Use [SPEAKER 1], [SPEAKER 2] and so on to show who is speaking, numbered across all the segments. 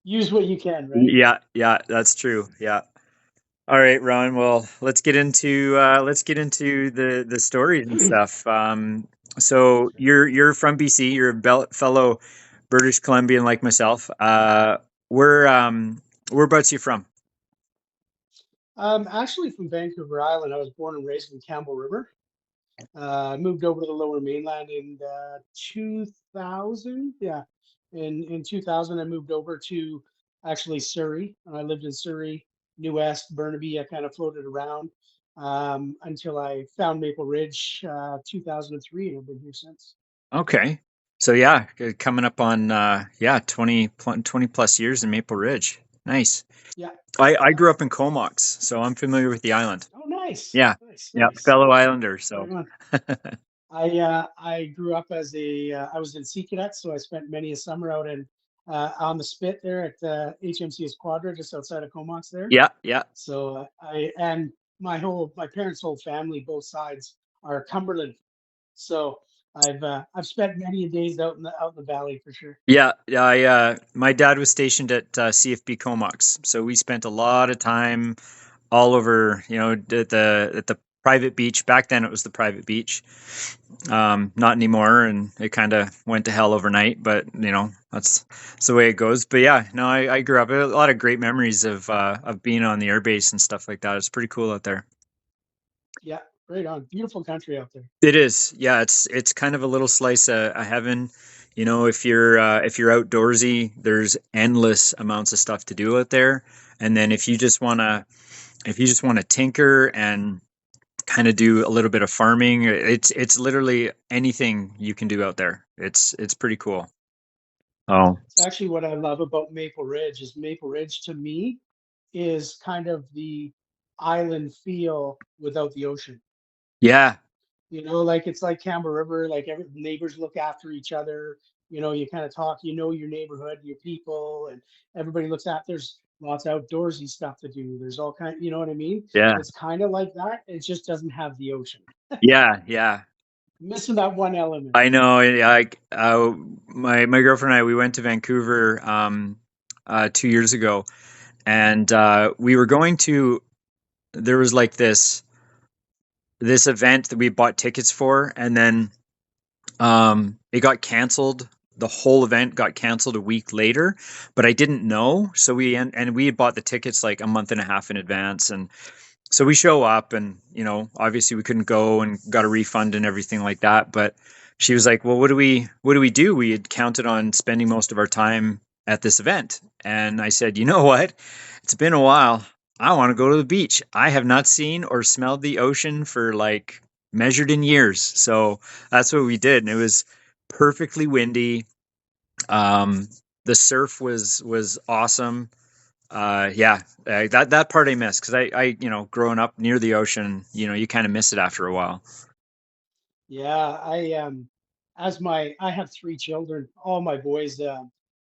[SPEAKER 1] use what you can, right?
[SPEAKER 2] Yeah, yeah, that's true. Yeah. All right, Ron. Well, let's get into the stories and stuff. So you're from BC. You're a fellow British Columbian like myself. Where whereabouts you from?
[SPEAKER 1] Actually from Vancouver Island. I was born and raised in Campbell River. I moved over to the Lower Mainland in 2000. Yeah, in 2000, I moved over to actually Surrey, and I lived in Surrey, New West, Burnaby. I kind of floated around until I found Maple Ridge, 2003, and I've been here since.
[SPEAKER 2] Okay. So yeah, coming up on yeah, 20 plus years in Maple Ridge. Nice.
[SPEAKER 1] Yeah,
[SPEAKER 2] I
[SPEAKER 1] yeah.
[SPEAKER 2] grew up in Comox, so I'm familiar with the island.
[SPEAKER 1] Oh, nice,
[SPEAKER 2] Yeah.
[SPEAKER 1] nice,
[SPEAKER 2] Yeah,
[SPEAKER 1] nice.
[SPEAKER 2] fellow Islander, so
[SPEAKER 1] Right on. I grew up as a I was in Sea Cadets, so I spent many a summer out in on the spit there at HMCS Quadra, just outside of Comox there.
[SPEAKER 2] yeah, yeah.
[SPEAKER 1] So I and my parents' whole family, both sides, are Cumberland. So I've spent many days out in the valley for sure.
[SPEAKER 2] Yeah, yeah. My dad was stationed at CFB Comox, so we spent a lot of time all over. You know, at the private beach. Back then, it was the private beach. Not anymore, and it kind of went to hell overnight. But you know, that's the way it goes. But yeah, no, I grew up a lot of great memories of being on the airbase and stuff like that. It's pretty cool out there.
[SPEAKER 1] Yeah, right on. Beautiful country out there.
[SPEAKER 2] It is. Yeah, it's kind of a little slice of heaven. You know, if you're outdoorsy, there's endless amounts of stuff to do out there. And then if you just want to tinker and kind of do a little bit of farming, it's literally anything you can do out there. It's pretty cool. Oh,
[SPEAKER 1] It's actually what I love about Maple Ridge is Maple Ridge to me is kind of the island feel without the ocean.
[SPEAKER 2] yeah.
[SPEAKER 1] Like it's like Campbell River, like every neighbors look after each other. You kind of talk, your neighborhood, your people, and everybody looks at. There's lots of outdoorsy stuff to do. There's all kind, you know what I mean?
[SPEAKER 2] Yeah.
[SPEAKER 1] It's kind of like that. It just doesn't have the ocean.
[SPEAKER 2] Yeah, yeah.
[SPEAKER 1] Missing that one element.
[SPEAKER 2] I know. My girlfriend and I, we went to Vancouver 2 years ago, and we were going to. There was like this event that we bought tickets for, and then it got canceled. The whole event got canceled a week later, but I didn't know. So and we had bought the tickets like a month and a half in advance, and so we show up, and you know, obviously we couldn't go and got a refund and everything like that. But she was like, "Well, what do we do? We had counted on spending most of our time at this event." And I said, "You know what? It's been a while. I want to go to the beach. I have not seen or smelled the ocean for like measured in years." So that's what we did, and it was perfectly windy. Um, the surf was awesome. Yeah, that part I miss because you know, growing up near the ocean, you know, you kind of miss it after a while.
[SPEAKER 1] Yeah, I have three children. All my boys,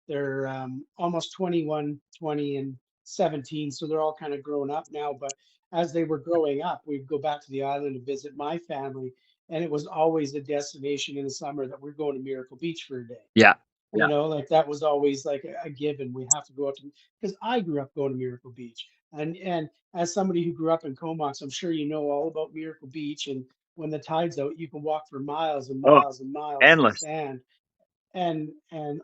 [SPEAKER 1] they're almost 21, 20, and 17, so they're all kind of grown up now. But as they were growing up, we'd go back to the island to visit my family, and it was always a destination in the summer that we're going to Miracle Beach for a day.
[SPEAKER 2] Yeah, yeah,
[SPEAKER 1] Like that was always like a given. We have to go out to because I grew up going to Miracle Beach, and as somebody who grew up in Comox, I'm sure you know all about Miracle Beach. And when the tide's out, you can walk for miles and
[SPEAKER 2] oh,
[SPEAKER 1] miles and miles in the
[SPEAKER 2] endless.
[SPEAKER 1] sand, and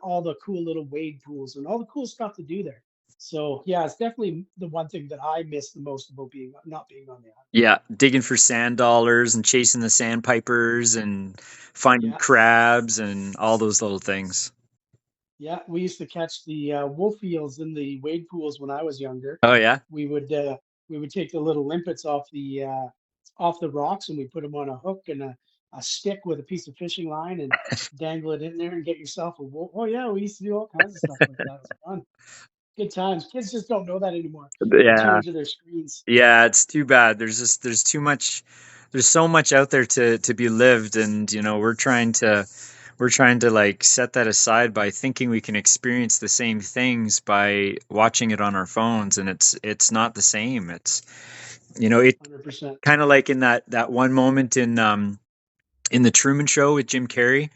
[SPEAKER 1] all the cool little wade pools and all the cool stuff to do there. So yeah, it's definitely the one thing that I miss the most about being not being on the island.
[SPEAKER 2] Yeah, digging for sand dollars and chasing the sandpipers and finding
[SPEAKER 1] Yeah,
[SPEAKER 2] crabs and all those little things.
[SPEAKER 1] yeah, we used to catch the wolf eels in the wade pools when I was younger.
[SPEAKER 2] Oh yeah.
[SPEAKER 1] We would uh, we would take the little limpets off the rocks, and we put them on a hook and a stick with a piece of fishing line and dangle it in there and get yourself a wolf. Oh yeah, we used to do all kinds of stuff like that. It was fun. Good times. Kids just don't know that anymore. They're too
[SPEAKER 2] Yeah,
[SPEAKER 1] into their screens.
[SPEAKER 2] yeah. It's too bad. There's too much. There's so much out there to be lived, and you know, we're trying to like set that aside by thinking we can experience the same things by watching it on our phones, and it's not the same. It's you know, it
[SPEAKER 1] 100%.
[SPEAKER 2] kind of like in that one moment in the Truman Show with Jim Carrey,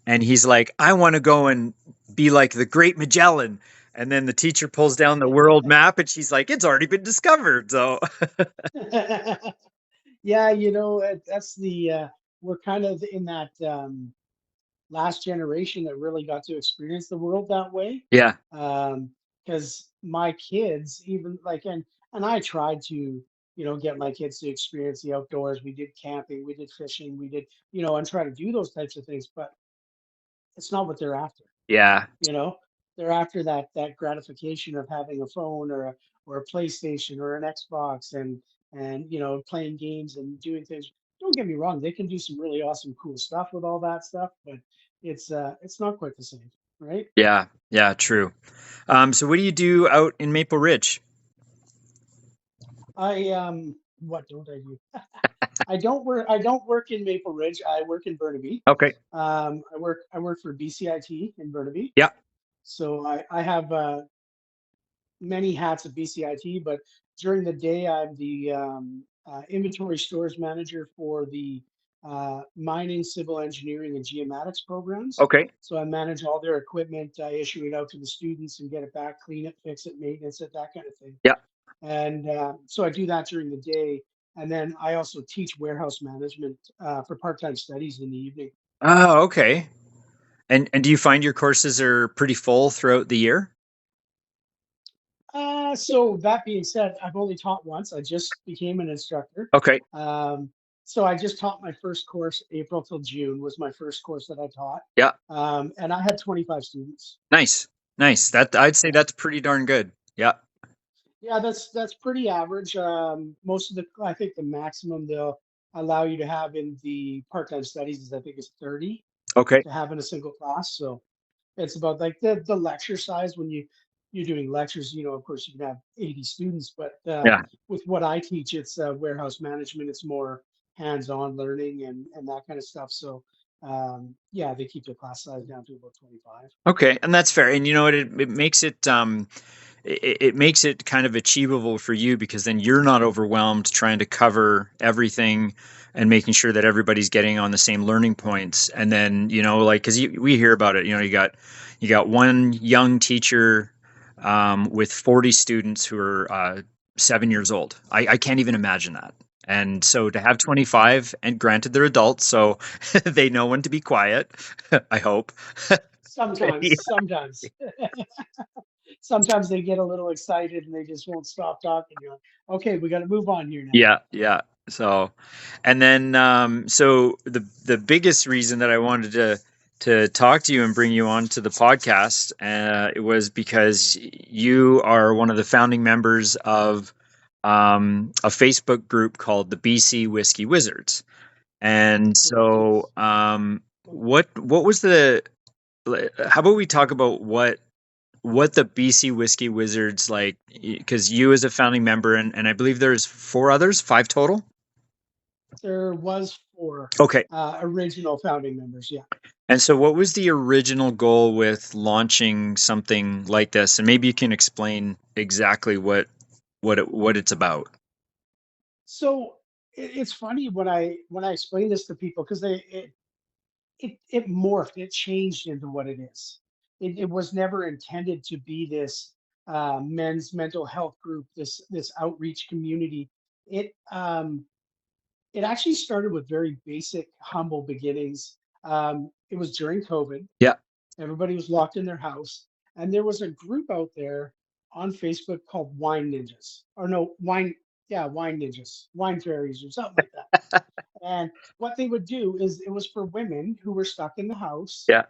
[SPEAKER 2] and he's like, I want to go and be like the Great Magellan. And then the teacher pulls down the world map and she's like, it's already been discovered. So,
[SPEAKER 1] Yeah, that's we're kind of in that last generation that really got to experience the world that way.
[SPEAKER 2] yeah.
[SPEAKER 1] Because my kids, even like, and I tried to, get my kids to experience the outdoors. We did camping, we did fishing, we did, and try to do those types of things, but it's not what they're after.
[SPEAKER 2] Yeah.
[SPEAKER 1] You know, they're after that gratification of having a phone or a PlayStation or an Xbox and playing games and doing things. Don't get me wrong, they can do some really awesome, cool stuff with all that stuff, but it's not quite the same, right?
[SPEAKER 2] Yeah. Yeah. True. So what do you do out in Maple Ridge?
[SPEAKER 1] What don't I do? I don't work in Maple Ridge. I work in Burnaby.
[SPEAKER 2] Okay.
[SPEAKER 1] I work for BCIT in Burnaby.
[SPEAKER 2] Yeah.
[SPEAKER 1] So I have many hats at BCIT, but during the day, I'm the inventory stores manager for the mining, civil engineering, and geomatics programs.
[SPEAKER 2] Okay.
[SPEAKER 1] So I manage all their equipment. I issue it out to the students and get it back, clean it, fix it, maintenance it, that kind of thing.
[SPEAKER 2] Yeah.
[SPEAKER 1] And so I do that during the day. And then I also teach warehouse management for part-time studies in the evening.
[SPEAKER 2] Oh, okay. And do you find your courses are pretty full throughout the year?
[SPEAKER 1] So that being said, I've only taught once. I just became an instructor.
[SPEAKER 2] Okay.
[SPEAKER 1] Um, so I just taught my first course, April till June was my first course that I taught.
[SPEAKER 2] Yeah.
[SPEAKER 1] And I had 25 students.
[SPEAKER 2] Nice. Nice. That I'd say that's pretty darn good. Yeah.
[SPEAKER 1] Yeah, that's pretty average. Most of I think the maximum they'll allow you to have in the part-time studies is I think is 30
[SPEAKER 2] Okay.
[SPEAKER 1] to have in a single class. So it's about like the lecture size when you're doing lectures, of course you can have 80 students, but
[SPEAKER 2] Yeah.
[SPEAKER 1] with what I teach, it's warehouse management. It's more hands-on learning and that kind of stuff. So yeah, they keep the class size down to about 25.
[SPEAKER 2] Okay. And that's fair. And you know what? It makes it makes it kind of achievable for you because then you're not overwhelmed trying to cover everything and making sure that everybody's getting on the same learning points. And then, like, because we hear about it, you got one young teacher with 40 students who are 7 years old. I can't even imagine that. And so to have 25, and granted they're adults, so they know when to be quiet, I hope.
[SPEAKER 1] Sometimes, sometimes, sometimes they get a little excited and they just won't stop talking. You're like, okay, we got to move on here now.
[SPEAKER 2] Yeah, yeah. So, and then so the biggest reason that I wanted to talk to you and bring you on to the podcast, it was because you are one of the founding members of a Facebook group called the BC Whiskey Wizards. And
[SPEAKER 1] Correct.
[SPEAKER 2] so,
[SPEAKER 1] Yes.
[SPEAKER 2] what was the? How about we talk about what the BC Whiskey Wizards like, because you as a founding member and I believe there's four others, five total.
[SPEAKER 1] There was four
[SPEAKER 2] Okay.
[SPEAKER 1] original founding members. Yeah.
[SPEAKER 2] And so what was the original goal with launching something like this? And maybe you can explain exactly what it's about.
[SPEAKER 1] So it's funny when I explain this to people because it morphed, it changed into what it is. It was never intended to be this men's mental health group, this outreach community. It it actually started with very basic, humble beginnings. It was during COVID.
[SPEAKER 2] Yeah.
[SPEAKER 1] Everybody was locked in their house, and there was a group out there on Facebook called Wine Ninjas, or no, Wine Ninjas, Wine Fairies, or something like that. And what they would do is it was for women who were stuck in the house
[SPEAKER 2] Yeah.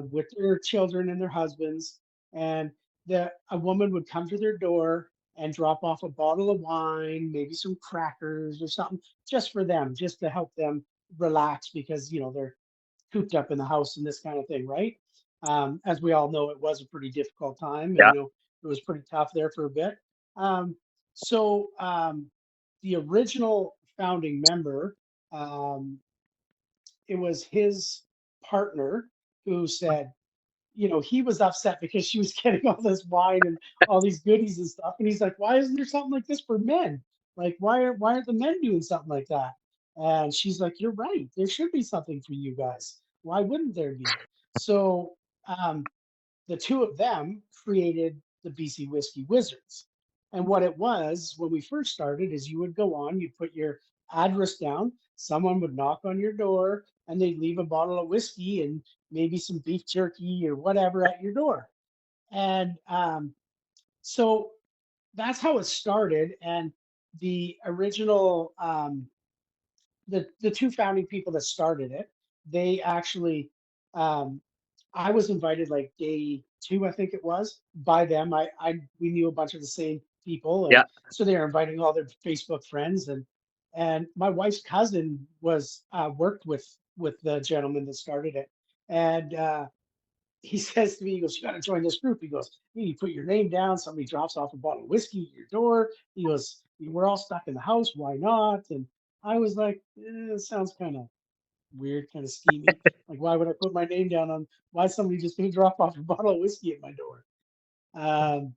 [SPEAKER 1] with their children and their husbands. And a woman would come to their door and drop off a bottle of wine, maybe some crackers or something, just for them, just to help them relax because, they're cooped up in the house and this kind of thing, right? As we all know, it was a pretty difficult time and,
[SPEAKER 2] Yeah.
[SPEAKER 1] it was pretty tough there for a bit. So the original founding member, um, it was his partner who said, he was upset because she was getting all this wine and all these goodies and stuff. And he's like, why isn't there something like this for men? Like, why aren't the men doing something like that? And she's like, you're right. There should be something for you guys. Why wouldn't there be? So the two of them created the BC Whiskey Wizards. And what it was when we first started is you would go on, you'd put your address down, someone would knock on your door, and they'd leave a bottle of whiskey and maybe some beef jerky or whatever at your door. And so that's how it started. And the original, the two founding people that started it, they actually, um, I was invited like day two, I think it was, by them. We knew a bunch of the same people, and
[SPEAKER 2] Yeah.
[SPEAKER 1] so they were inviting all their Facebook friends, and my wife's cousin was worked with the gentleman that started it, and he says to me, he goes, "You got to join this group." He goes, "You put your name down. Somebody drops off a bottle of whiskey at your door." He goes, "We're all stuck in the house. Why not?" And I was like, it sounds kind of weird, kind of schemy. Like, why would I put my name down on why somebody just going to drop off a bottle of whiskey at my door? Um,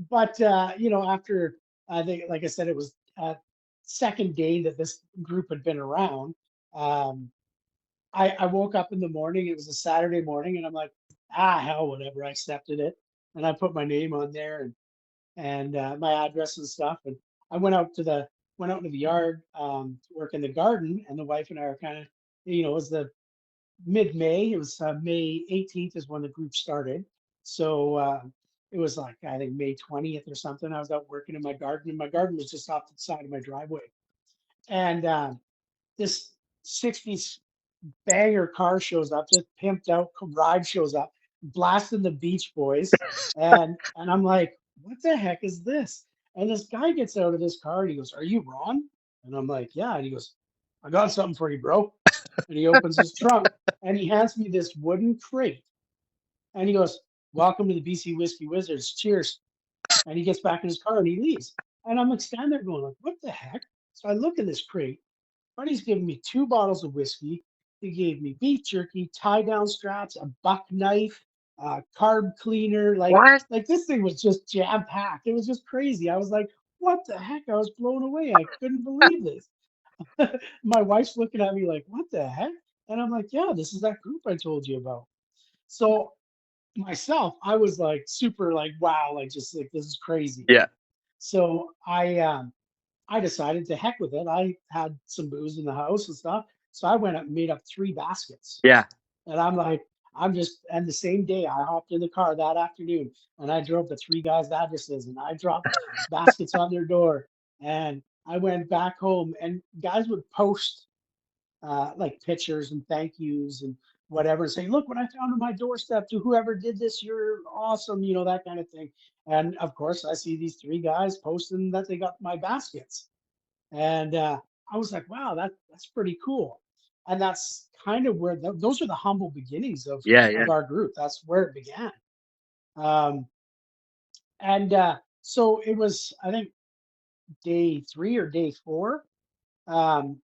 [SPEAKER 1] but after I think, like I said, it was second day that this group had been around. Um, I woke up in the morning. It was a Saturday morning, and I'm like, hell, whatever. I accepted it, and I put my name on there and my address and stuff. And I went out into the yard to work in the garden, and the wife and I are kind of, it was the mid-May. It was May 18th is when the group started. So it was like I think May 20th or something. I was out working in my garden, and my garden was just off the side of my driveway. And this 60s banger car shows up, just pimped out ride shows up, blasting the Beach Boys, and I'm like, what the heck is this? And this guy gets out of this car and he goes, "Are you Ron?" And I'm like, "Yeah." And he goes, "I got something for you, bro." And he opens his trunk and he hands me this wooden crate and he goes, "Welcome to the BC Whiskey Wizards. Cheers." And he gets back in his car and he leaves. And I'm like standing there going, like, what the heck? So I look in this crate. Buddy's giving me two bottles of whiskey. He gave me beef jerky, tie down straps, a buck knife, carb cleaner. Like,
[SPEAKER 2] What?
[SPEAKER 1] like this thing was just jam packed. It was just crazy. I was like, what the heck? I was blown away. I couldn't believe this. My wife's looking at me like, what the heck? And I'm like, yeah, this is that group I told you about. So myself, I was like super like, wow, like just like this is crazy.
[SPEAKER 2] Yeah.
[SPEAKER 1] So I decided to heck with it. I had some booze in the house and stuff. So I went up and made up three baskets.
[SPEAKER 2] Yeah.
[SPEAKER 1] And I'm like, and the same day I hopped in the car that afternoon and I drove to three guys' addresses and I dropped baskets on their door. And I went back home and guys would post like pictures and thank yous and whatever, and say, "Look what I found on my doorstep. To whoever did this, you're awesome," that kind of thing. And of course, I see these three guys posting that they got my baskets, and I was like, "Wow, that's pretty cool." And that's kind of where those are the humble beginnings of
[SPEAKER 2] Yeah. Yeah.
[SPEAKER 1] our group. That's where it began. Um, and so it was, I think, day three or day four. Um,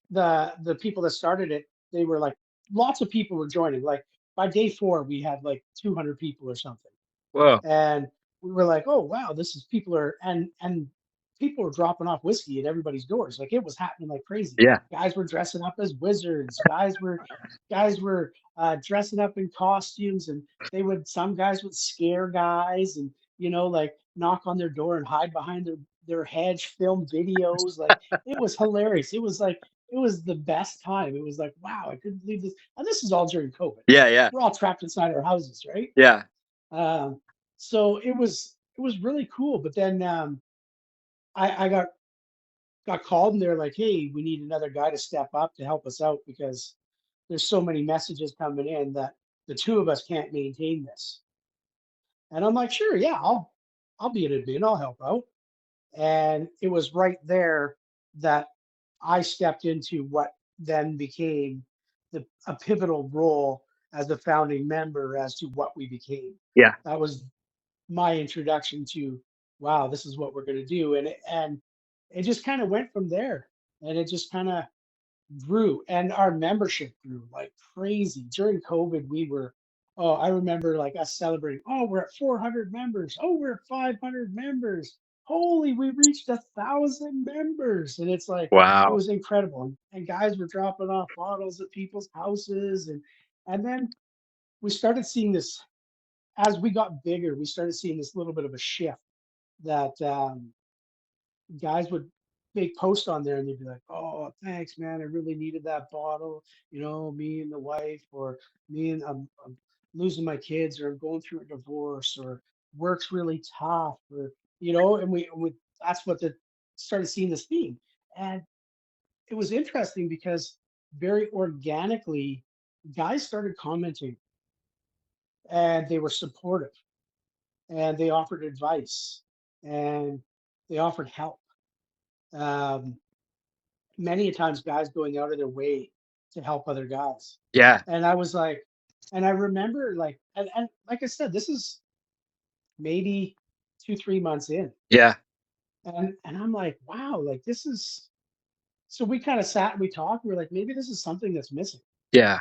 [SPEAKER 1] the people that started it, they were like lots of people were joining. Like by day four, we had like 200 people or something,
[SPEAKER 2] Whoa.
[SPEAKER 1] and we were like, "Oh wow, this is people are and people were dropping off whiskey at everybody's doors. Like it was happening like crazy.
[SPEAKER 2] Yeah.
[SPEAKER 1] Guys were dressing up as wizards. Guys were dressing up in costumes, and some guys would scare guys, and like knock on their door and hide behind their hedge, film videos. Like it was hilarious. It was the best time. It was like, wow, I couldn't believe this. And this is all during COVID.
[SPEAKER 2] Yeah. Yeah.
[SPEAKER 1] We're all trapped inside our houses, right?
[SPEAKER 2] Yeah.
[SPEAKER 1] Um, so it was really cool. But then I got called and they're like, "Hey, we need another guy to step up to help us out because there's so many messages coming in that the two of us can't maintain this." And I'm like, "Sure, yeah, I'll be an admin. I'll help out." And it was right there that I stepped into what then became a pivotal role as a founding member as to what we became.
[SPEAKER 2] Yeah.
[SPEAKER 1] That was my introduction to, wow, this is what we're going to do. And it just kind of went from there. And it just kind of grew and our membership grew like crazy. During COVID, oh, I remember like us celebrating, oh, we're at 400 members. Oh, we're at 500 members. Holy, we reached 1,000 members. And it's like, it
[SPEAKER 2] Wow.
[SPEAKER 1] was incredible. And guys were dropping off bottles at people's houses. And then we started seeing this. as we got bigger, we started seeing this little bit of a shift that guys would make posts on there and they'd be like, "Oh, thanks, man. I really needed that bottle. Me and the wife, or me and I'm losing my kids, or I'm going through a divorce, or work's really tough, or and we that's what the started seeing this theme, and it was interesting because very organically, guys started commenting and they were supportive and they offered advice and they offered help. Um, Many a times guys going out of their way to help other guys.
[SPEAKER 2] Yeah.
[SPEAKER 1] And I was like, and I remember like, and like I said, this is maybe 2, 3 months in.
[SPEAKER 2] Yeah.
[SPEAKER 1] And I'm like, wow, like this is, so we kind of sat and we talked. We were like, maybe this is something that's missing
[SPEAKER 2] Yeah.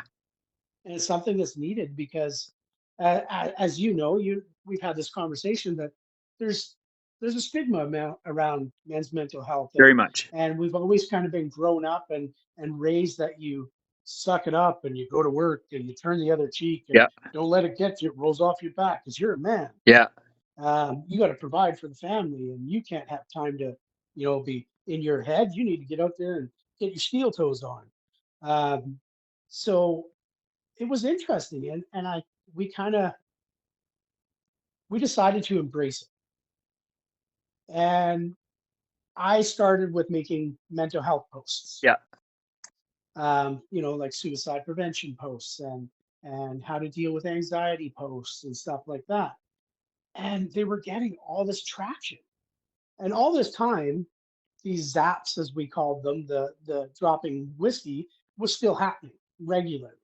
[SPEAKER 1] and it's something that's needed because, as you know, we've had this conversation that there's there's a stigma around men's mental health,
[SPEAKER 2] Very much.
[SPEAKER 1] and we've always kind of been grown up and raised that you suck it up and you go to work and you turn the other cheek and
[SPEAKER 2] Yeah.
[SPEAKER 1] don't let it get you. It rolls off your back because you're a man.
[SPEAKER 2] Yeah.
[SPEAKER 1] You got to provide for the family and you can't have time to be in your head. You need to get out there and get your steel toes on. um, so it was interesting, and I we kind of we decided to embrace it, and I started with making mental health posts,
[SPEAKER 2] Yeah.
[SPEAKER 1] like suicide prevention posts and how to deal with anxiety posts and stuff like that, and they were getting all this traction, and all this time these zaps, as we called them, the dropping whiskey, was still happening regularly.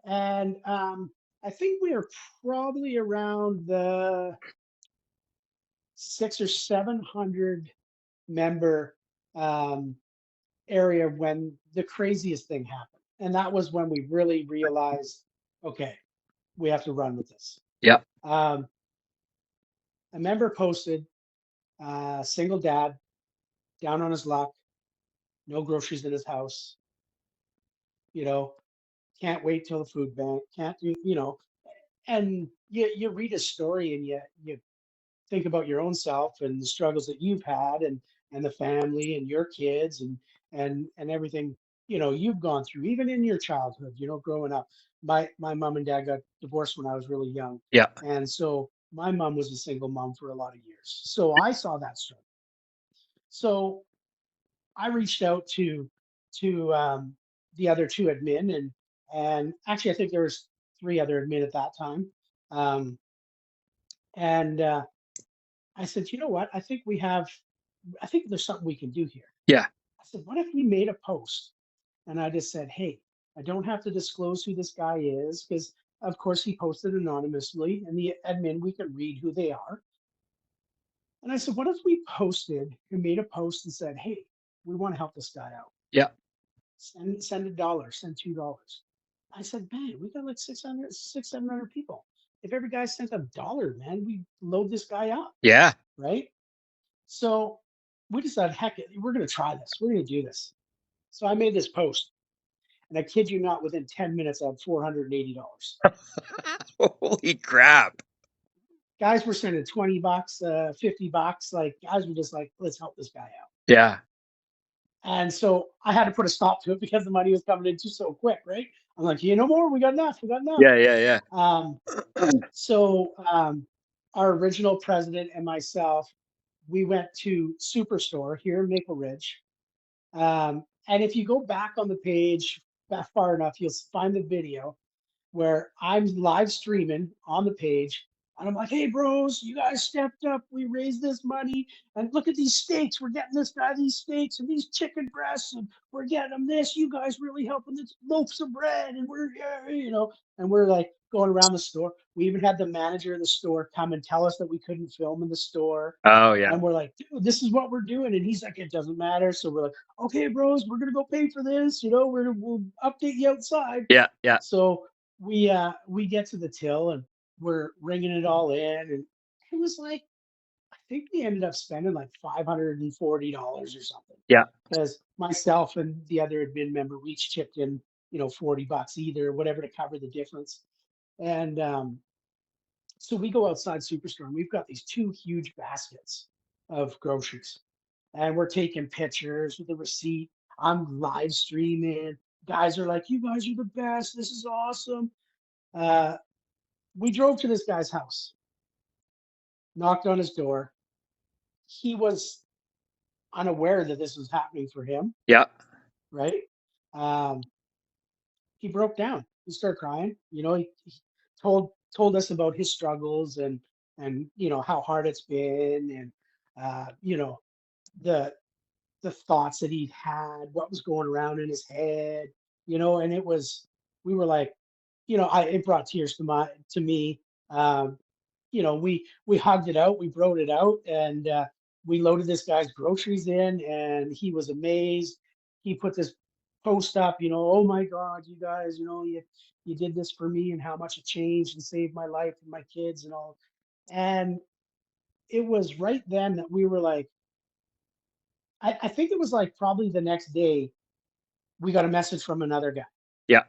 [SPEAKER 1] And I think we are probably around the 600 or 700 member um, area when the craziest thing happened. And that was when we really realized, okay, we have to run with this.
[SPEAKER 2] Yeah.
[SPEAKER 1] Um, a member posted, single dad, down on his luck, no groceries in his house, you know, can't wait till the food bank, can't do, and you read a story and you think about your own self and the struggles that you've had and the family and your kids and everything you've gone through even in your childhood growing up. My mom and dad got divorced when I was really young,
[SPEAKER 2] Yeah.
[SPEAKER 1] and so my mom was a single mom for a lot of years, so I saw that struggle. So I reached out to the other two admin, and actually I think there was three other admin at that time. Um, and I said, you know what? I think there's something we can do here.
[SPEAKER 2] Yeah.
[SPEAKER 1] I said, what if we made a post and I just said, hey, I don't have to disclose who this guy is because, of course, he posted anonymously and the admin, we can read who they are. And I said, what if we posted and made a post and said, hey, we want to help this guy out.
[SPEAKER 2] Yeah.
[SPEAKER 1] Send $1, send $2. I said, man, we got like 700 people. If every guy sent $1, man, we load this guy up,
[SPEAKER 2] Yeah.
[SPEAKER 1] right? So we decided, heck it, we're going to try this. We're going to do this. So I made this post, and I kid you not, within 10 minutes, I had $480.
[SPEAKER 2] Holy crap.
[SPEAKER 1] Guys were sending $20, $50. Like, guys were just like, let's help this guy out.
[SPEAKER 2] Yeah.
[SPEAKER 1] And so I had to put a stop to it because the money was coming in too so quick, right? I'm like, no more. We got enough. We got enough.
[SPEAKER 2] Yeah. Yeah.
[SPEAKER 1] Um, so our original president and myself, we went to Superstore here in Maple Ridge. And if you go back on the page back far enough, you'll find the video where I'm live streaming on the page. And I'm like, hey, bros, you guys stepped up. We raised this money. And look at these steaks. We're getting this guy these steaks and these chicken breasts. And we're getting them this. You guys really helping this loaves of bread. And we're, and we're like going around the store. We even had the manager of the store come and tell us that we couldn't film in the store.
[SPEAKER 2] Oh, yeah.
[SPEAKER 1] And we're like, dude, this is what we're doing. And he's like, it doesn't matter. So we're like, okay, bros, we're gonna go pay for this. We'll update you outside.
[SPEAKER 2] Yeah. Yeah.
[SPEAKER 1] So we get to the till and we're ringing it all in, and it was like I think we ended up spending like $540 or something.
[SPEAKER 2] Yeah.
[SPEAKER 1] Because myself and the other admin member, we each chipped in, $40 either, whatever to cover the difference. And So we go outside Superstore and we've got these two huge baskets of groceries and we're taking pictures with the receipt. I'm live streaming. Guys are like, "You guys are the best. This is awesome." Uh, we drove to this guy's house, knocked on his door. He was unaware that this was happening for him,
[SPEAKER 2] Yeah.
[SPEAKER 1] right? Um, he broke down. He started crying. He told us about his struggles and how hard it's been and the the thoughts that he'd had, what was going around in his head, and we were like, it brought tears to me. Um, we hugged it out, we broke it out, and we loaded this guy's groceries in, and he was amazed. He put this post up, "Oh my God, you guys, you did this for me, and how much it changed and saved my life and my kids and all." And it was right then that we were like, I think it was like probably the next day we got a message from another guy.
[SPEAKER 2] Yeah.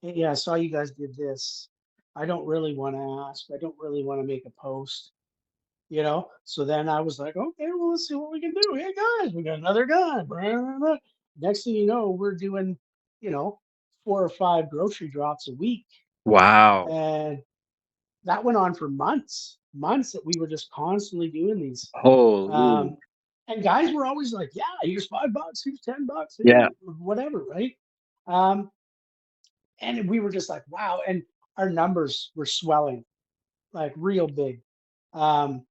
[SPEAKER 1] "Hey, yeah, I saw you guys did this. I don't really want to ask. I don't really want to make a post." So then I was like, "Okay, well, let's see what we can do. Hey guys, we got another guy." Blah, blah, blah. Next thing you know, we're doing, you know, 4 or 5 grocery drops a week.
[SPEAKER 2] Wow.
[SPEAKER 1] And that went on for months that we were just constantly doing these.
[SPEAKER 2] Holy.
[SPEAKER 1] Um, and guys were always like, "Yeah, here's $5, here's $10,
[SPEAKER 2] Yeah.
[SPEAKER 1] whatever, right?" Um, and we were just like, wow. And our numbers were swelling like real big. Um,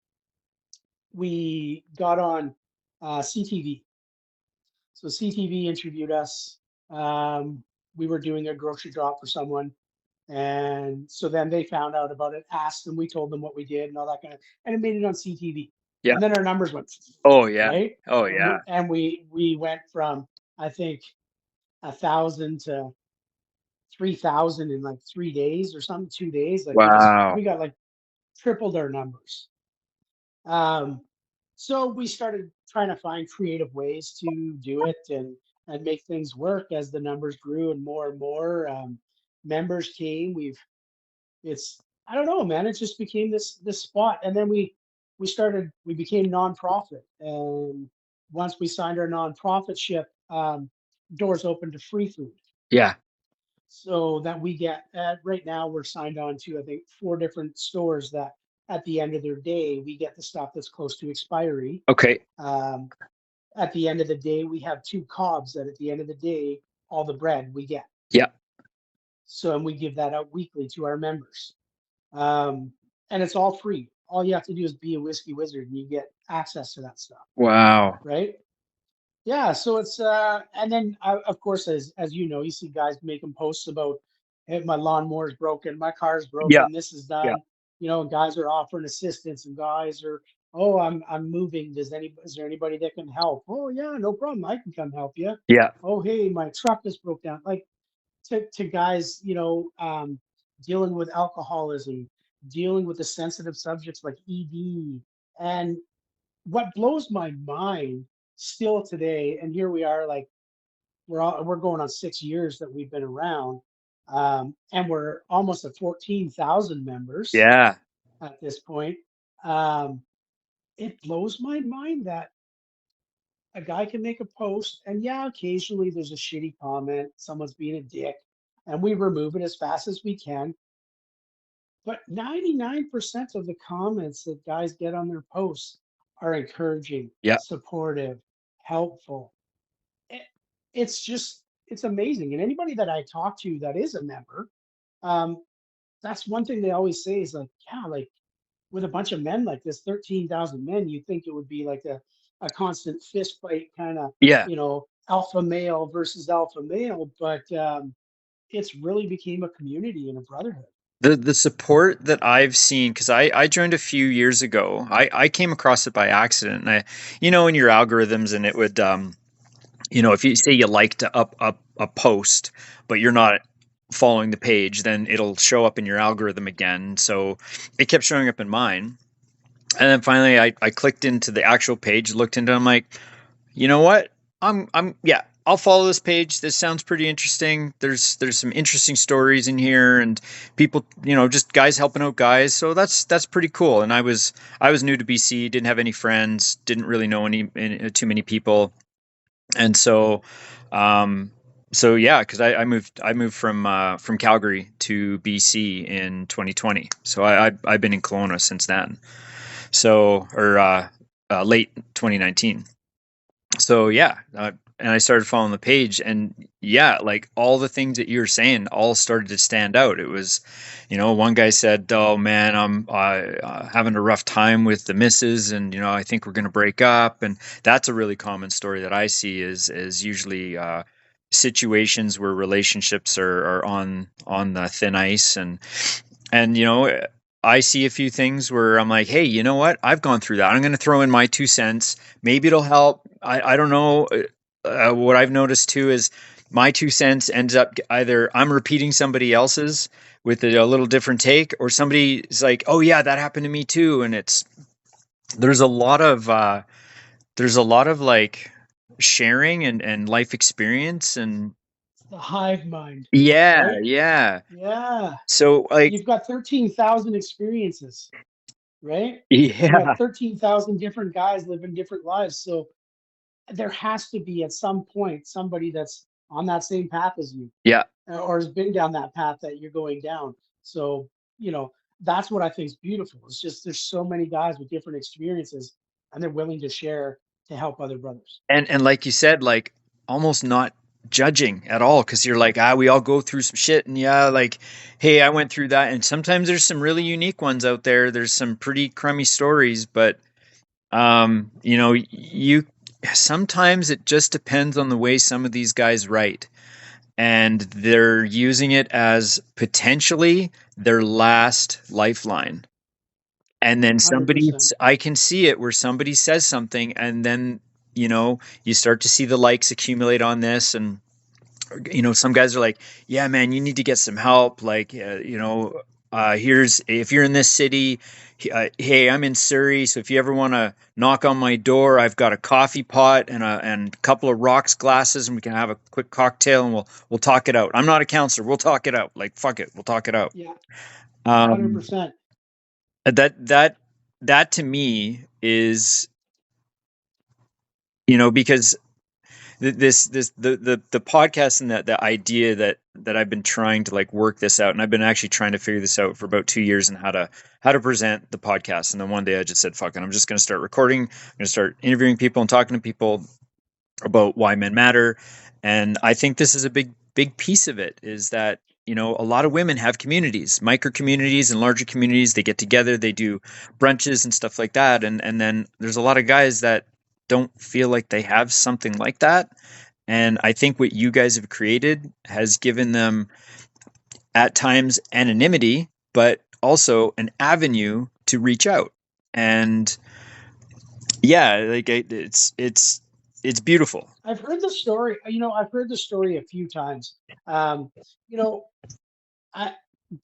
[SPEAKER 1] we got on CTV. So CTV interviewed us. We were doing a grocery drop for someone. And so then they found out about it, asked them, we told them what we did and all that kind of, and it made it on CTV.
[SPEAKER 2] Yeah.
[SPEAKER 1] And then our numbers went,
[SPEAKER 2] Oh yeah.
[SPEAKER 1] right?
[SPEAKER 2] Oh
[SPEAKER 1] And
[SPEAKER 2] yeah.
[SPEAKER 1] we went from, I think, 1,000 to 3,000 in like 3 days or something, 2 days. Like
[SPEAKER 2] Wow.
[SPEAKER 1] we got like tripled our numbers. Um, so we started trying to find creative ways to do it and make things work as the numbers grew and more members came. It's I don't know, man. It just became this spot, and then we became nonprofit, and once we signed our nonprofitship, doors open to free food.
[SPEAKER 2] Yeah.
[SPEAKER 1] So that we get right now we're signed on to I think 4 different stores that at the end of their day we get the stuff that's close to expiry.
[SPEAKER 2] Okay.
[SPEAKER 1] Um, at the end of the day we have 2 cobs that at the end of the day all the bread we get.
[SPEAKER 2] Yeah.
[SPEAKER 1] So and we give that out weekly to our members. Um, and it's all free. All you have to do is be a whiskey wizard and you get access to that stuff,
[SPEAKER 2] Wow.
[SPEAKER 1] right? Yeah, so it's and then of course as you know, you see guys making posts about, "Hey, my lawnmower's broken, my car's
[SPEAKER 2] Yeah.
[SPEAKER 1] broken, this is
[SPEAKER 2] Yeah.
[SPEAKER 1] done." And guys are offering assistance and guys are, "Oh, I'm moving. Is there anybody that can help?" "Oh yeah, no problem. I can come help you."
[SPEAKER 2] Yeah.
[SPEAKER 1] "Oh, hey, my truck just broke down." Like to guys, dealing with alcoholism, dealing with the sensitive subjects like ED. And what blows my mind still today, and here we are, like we're going on 6 years that we've been around, and we're almost at 14,000 members
[SPEAKER 2] Yeah.
[SPEAKER 1] at this point. Um, it blows my mind that a guy can make a post, and yeah, occasionally there's a shitty comment, someone's being a dick, and we remove it as fast as we can. But 99% of the comments that guys get on their posts are encouraging,
[SPEAKER 2] Yeah.
[SPEAKER 1] supportive, helpful. It, it's amazing. And anybody that I talk to that is a member, um, that's one thing they always say is like, yeah, like with a bunch of men like this, 13,000 men, you'd think it would be like a constant fist fight kind of,
[SPEAKER 2] Yeah.
[SPEAKER 1] alpha male versus alpha male. But it's really became a community and a brotherhood.
[SPEAKER 2] The support that I've seen, because I joined a few years ago. I came across it by accident. And in your algorithms, and it would if you say you liked a post, but you're not following the page, then it'll show up in your algorithm again. So it kept showing up in mine. And then finally I clicked into the actual page, looked into it, I'm like, you know what? Yeah, I'll follow this page. This sounds pretty interesting. There's some interesting stories in here, and people, just guys helping out guys. So that's pretty cool. And I was new to BC, didn't have any friends, didn't really know any too many people, and um, so yeah, because I moved from Calgary to BC in 2020. So I've been in Kelowna since then. So or late 2019. So yeah, and I started following the page, and yeah, like all the things that you were saying all started to stand out. It was, one guy said, "Oh man, I'm having a rough time with the missus, and I think we're going to break up." And that's a really common story that I see is usually situations where relationships are on the thin ice, and I see a few things where I'm like, hey, you know what? I've gone through that. I'm going to throw in my 2 cents. Maybe it'll help. I don't know. What I've noticed too is my 2 cents ends up either I'm repeating somebody else's with a little different take, or somebody's like, oh yeah, that happened to me too. And there's a lot of like sharing and life experience, and
[SPEAKER 1] The hive mind,
[SPEAKER 2] yeah,
[SPEAKER 1] right?
[SPEAKER 2] yeah.
[SPEAKER 1] Yeah.
[SPEAKER 2] So like,
[SPEAKER 1] You've got 13,000 experiences, right? You got
[SPEAKER 2] yeah,
[SPEAKER 1] 13,000 different guys living different lives. So there has to be at some point somebody that's on that same path as you,
[SPEAKER 2] yeah.
[SPEAKER 1] or has been down that path that you're going down. So, you know, that's what I think is beautiful. It's just there's so many guys with different experiences and they're willing to share to help other brothers.
[SPEAKER 2] And like you said, like almost not judging at all, because you're like, we all go through some shit, and yeah, like, hey, I went through that, and sometimes there's some really unique ones out there. There's some pretty crummy stories, but you sometimes it just depends on the way some of these guys write, and they're using it as potentially their last lifeline. And then
[SPEAKER 1] 100%.
[SPEAKER 2] I can see it where somebody says something, and then you start to see the likes accumulate on this, and some guys are like, yeah man, you need to get some help, like, here's, if you're in this city, hey, I'm in Surrey, so if you ever want to knock on my door, I've got a coffee pot and a couple of rocks glasses, and we can have a quick cocktail, and we'll talk it out. I'm not a counselor, we'll talk it out, like, fuck it, we'll talk it out.
[SPEAKER 1] Yeah,
[SPEAKER 2] um
[SPEAKER 1] 100%.
[SPEAKER 2] that to me is, because the podcast, and that the idea that I've been trying to like work this out, and I've been actually trying to figure this out for about 2 years, and how to present the podcast. And then one day I just said, fuck it, I'm just going to start recording. I'm going to start interviewing people and talking to people about why men matter. And I think this is a big piece of it, is that a lot of women have communities, micro communities and larger communities. They get together, they do brunches and stuff like that, and then there's a lot of guys that don't feel like they have something like that. And I think what you guys have created has given them, at times, anonymity, but also an avenue to reach out. And yeah, like, it's beautiful.
[SPEAKER 1] I've heard the story, I've heard the story a few times. Um, you know, I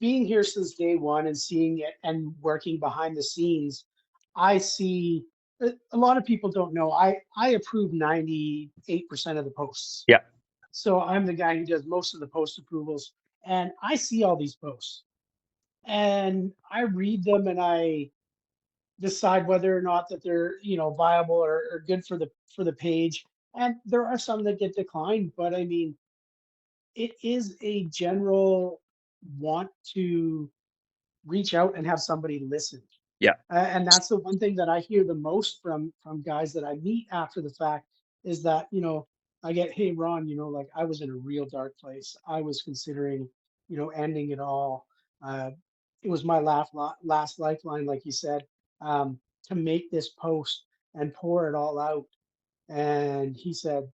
[SPEAKER 1] being here since day one and seeing it and working behind the scenes, I see a lot of people don't know. I approve 98% of the posts.
[SPEAKER 2] Yeah.
[SPEAKER 1] So I'm the guy who does most of the post approvals, and I see all these posts and I read them and I decide whether or not that they're viable or good for the page. And there are some that get declined, but I mean, it is a general want to reach out and have somebody listen.
[SPEAKER 2] Yeah.
[SPEAKER 1] And that's the one thing that I hear the most from guys that I meet after the fact is that, I get, hey Ron, like I was in a real dark place. I was considering, ending it all. Uh, it was my last lifeline, like you said, to make this post and pour it all out. And he said,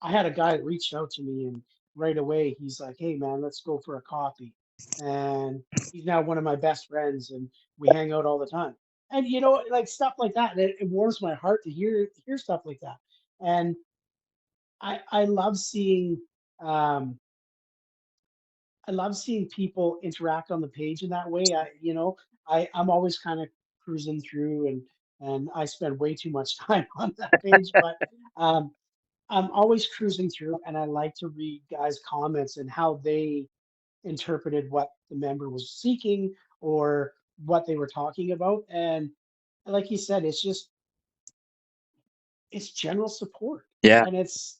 [SPEAKER 1] I had a guy that reached out to me, and right away he's like, "Hey man, let's go for a coffee." And he's now one of my best friends, and we hang out all the time. And like stuff like that, it warms my heart to hear stuff like that. And I love seeing um, I love seeing people interact on the page in that way. I'm always kind of cruising through, and I spend way too much time on that page, but um, I'm always cruising through, and I like to read guys' comments and how they interpreted what the member was seeking or what they were talking about. And like you said, it's general support,
[SPEAKER 2] Yeah.
[SPEAKER 1] and it's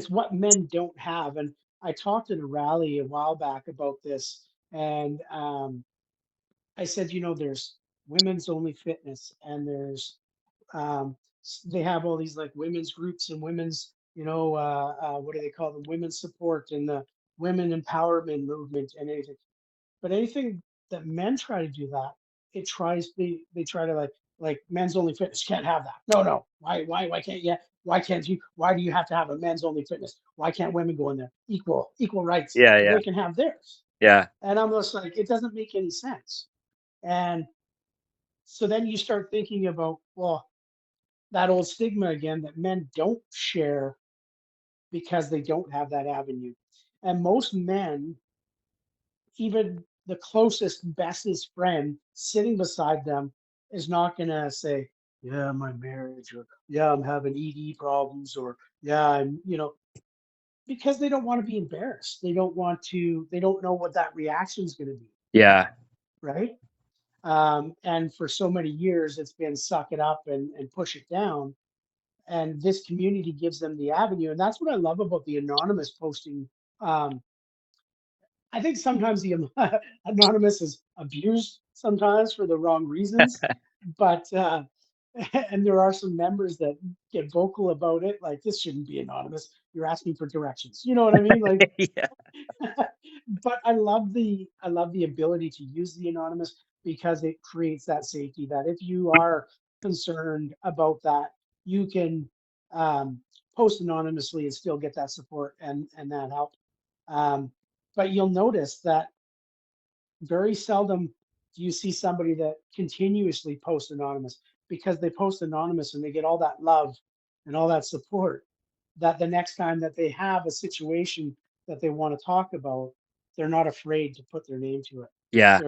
[SPEAKER 1] what men don't have. And I talked at a rally a while back about this, and I said, there's women's only fitness, and there's they have all these like women's groups and women's, what do they call them? Women's support and the women empowerment movement and anything. But anything that men try to do that, they try to like men's only fitness can't have that. No, no. Why can't you? Why can't you? Why do you have to have a men's only fitness? Why can't women go in there? Equal rights.
[SPEAKER 2] Yeah.
[SPEAKER 1] Well,
[SPEAKER 2] Yeah.
[SPEAKER 1] they can have theirs.
[SPEAKER 2] Yeah.
[SPEAKER 1] And I'm just like, it doesn't make any sense. And so then you start thinking about, well, that old stigma again that men don't share because they don't have that avenue. And most men, even the closest, bestest friend sitting beside them, is not going to say, yeah, my marriage, or yeah, I'm having ED problems, or yeah, because they don't want to be embarrassed. They don't know what that reaction is going to be.
[SPEAKER 2] Yeah.
[SPEAKER 1] Right. And for so many years, it's been suck it up and push it down. And this community gives them the avenue. And that's what I love about the anonymous posting. Um, I think sometimes the anonymous is abused sometimes for the wrong reasons, but and there are some members that get vocal about it, like this shouldn't be anonymous. You're asking for directions. You know what I mean? Like,
[SPEAKER 2] Yeah.
[SPEAKER 1] but I love the ability to use the anonymous because it creates that safety that if you are concerned about that, you can um, post anonymously and still get that support and that help. Um, but you'll notice that very seldom do you see somebody that continuously posts anonymous because they post anonymous and they get all that love and all that support that the next time that they have a situation that they want to talk about, they're not afraid to put their name to it.
[SPEAKER 2] Yeah.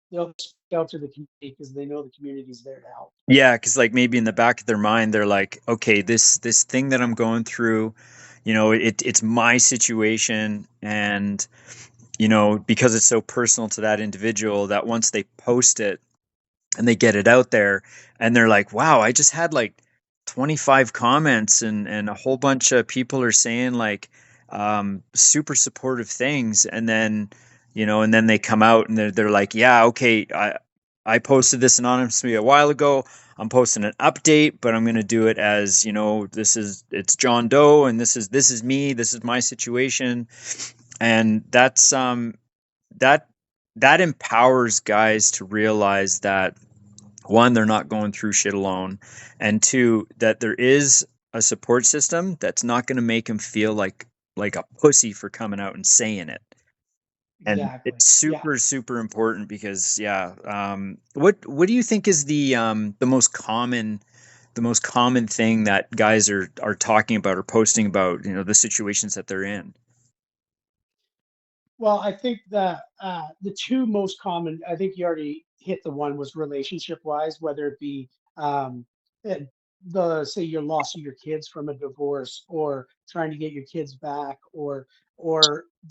[SPEAKER 1] They'll speak out to the community because they know the community's there to help.
[SPEAKER 2] Yeah, because like maybe in the back of their mind, they're like, okay, this thing that I'm going through, it's my situation, and because it's so personal to that individual, that once they post it and they get it out there, and they're like, wow, I just had like 25 comments, and a whole bunch of people are saying like super supportive things, and then they come out and they're like, yeah, okay, I posted this anonymously a while ago. I'm posting an update, but I'm going to do it as, it's John Doe, and this is me, this is my situation. And that that empowers guys to realize that, one, they're not going through shit alone, and two, that there is a support system that's not going to make them feel like a pussy for coming out and saying it. And
[SPEAKER 1] Exactly.
[SPEAKER 2] it's
[SPEAKER 1] Yeah.
[SPEAKER 2] super super important because, yeah, what do you think is the most common thing that guys are talking about or posting about, the situations that they're in?
[SPEAKER 1] Well, I think the two most common, I think you already hit the one was relationship wise, whether it be um, eh, the say your loss of your kids from a divorce, or trying to get your kids back, or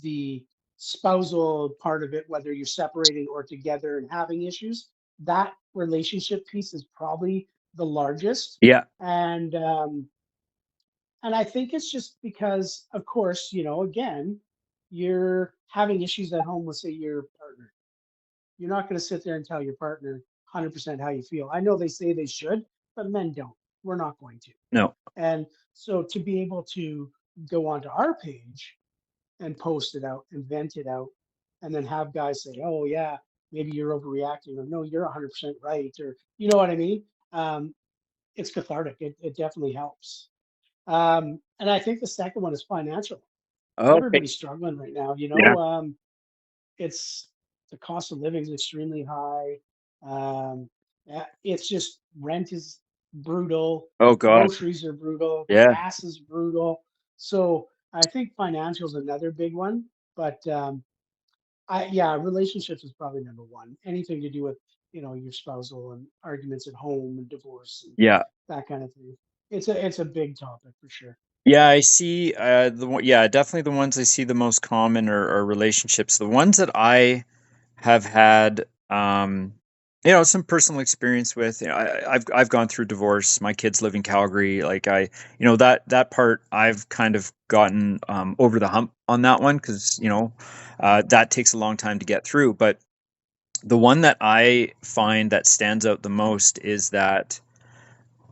[SPEAKER 1] the spousal part of it, whether you're separating or together and having issues. That relationship piece is probably the largest,
[SPEAKER 2] Yeah.
[SPEAKER 1] and and I think it's just because, of course, again, you're having issues at home with, say, your partner. You're not going to sit there and tell your partner 100% how you feel. I know they say they should, but men don't. We're not going to.
[SPEAKER 2] No.
[SPEAKER 1] And so to be able to go onto our page and post it out and vent it out, and then have guys say, oh, yeah, maybe you're overreacting, or no, you're 100% right, or you know what I mean? Um, it's cathartic. It definitely helps. And I think the second one is financial.
[SPEAKER 2] Okay.
[SPEAKER 1] Everybody's struggling right now.
[SPEAKER 2] Yeah.
[SPEAKER 1] It's the cost of living is extremely high. Yeah, it's just rent is brutal,
[SPEAKER 2] Oh God.
[SPEAKER 1] groceries are brutal,
[SPEAKER 2] Yeah.
[SPEAKER 1] gas is brutal. So I think financial is another big one. But yeah, relationships is probably number one. Anything to do with your spousal and arguments at home and divorce and
[SPEAKER 2] Yeah.
[SPEAKER 1] that kind of thing. It's a big topic for sure.
[SPEAKER 2] Yeah, I see. Yeah, definitely the ones I see the most common are relationships. The ones that I have had, some personal experience with. I've gone through divorce. My kids live in Calgary. Like that part I've kind of gotten over the hump on that one because that takes a long time to get through. But the one that I find that stands out the most is that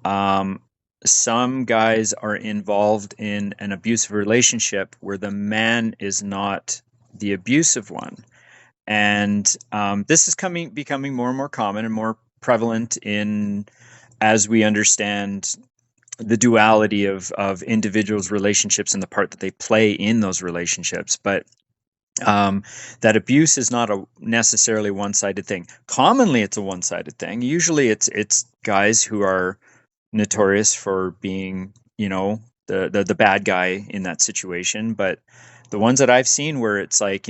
[SPEAKER 2] um, some guys are involved in an abusive relationship where the man is not the abusive one. And this is becoming more and more common and more prevalent in as we understand the duality of individuals' relationships and the part that they play in those relationships. But that abuse is not a necessarily one-sided thing. Commonly, it's a one-sided thing. Usually, it's guys who are notorious for being, the bad guy in that situation. But the ones that I've seen where it's like,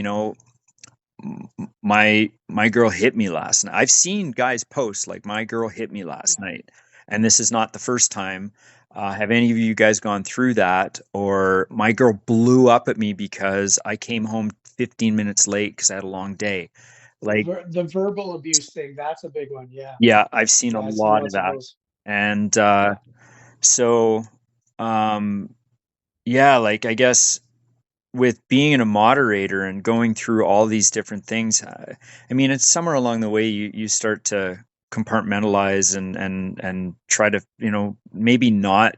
[SPEAKER 2] my girl hit me last night. I've seen guys post like my girl hit me last
[SPEAKER 1] Yeah.
[SPEAKER 2] night, and this is not the first time. Have any of you guys gone through that? Or my girl blew up at me because I came home 15 minutes late because I had a long day. Like,
[SPEAKER 1] The verbal abuse thing, that's a big one. Yeah.
[SPEAKER 2] yeah, I've seen a
[SPEAKER 1] Yeah, I've seen
[SPEAKER 2] lot of
[SPEAKER 1] lots of
[SPEAKER 2] that.
[SPEAKER 1] those.
[SPEAKER 2] And
[SPEAKER 1] Yeah.
[SPEAKER 2] so, um, yeah, like I guess with being a moderator and going through all these different things, I mean, it's somewhere along the way you start to compartmentalize and try to, maybe not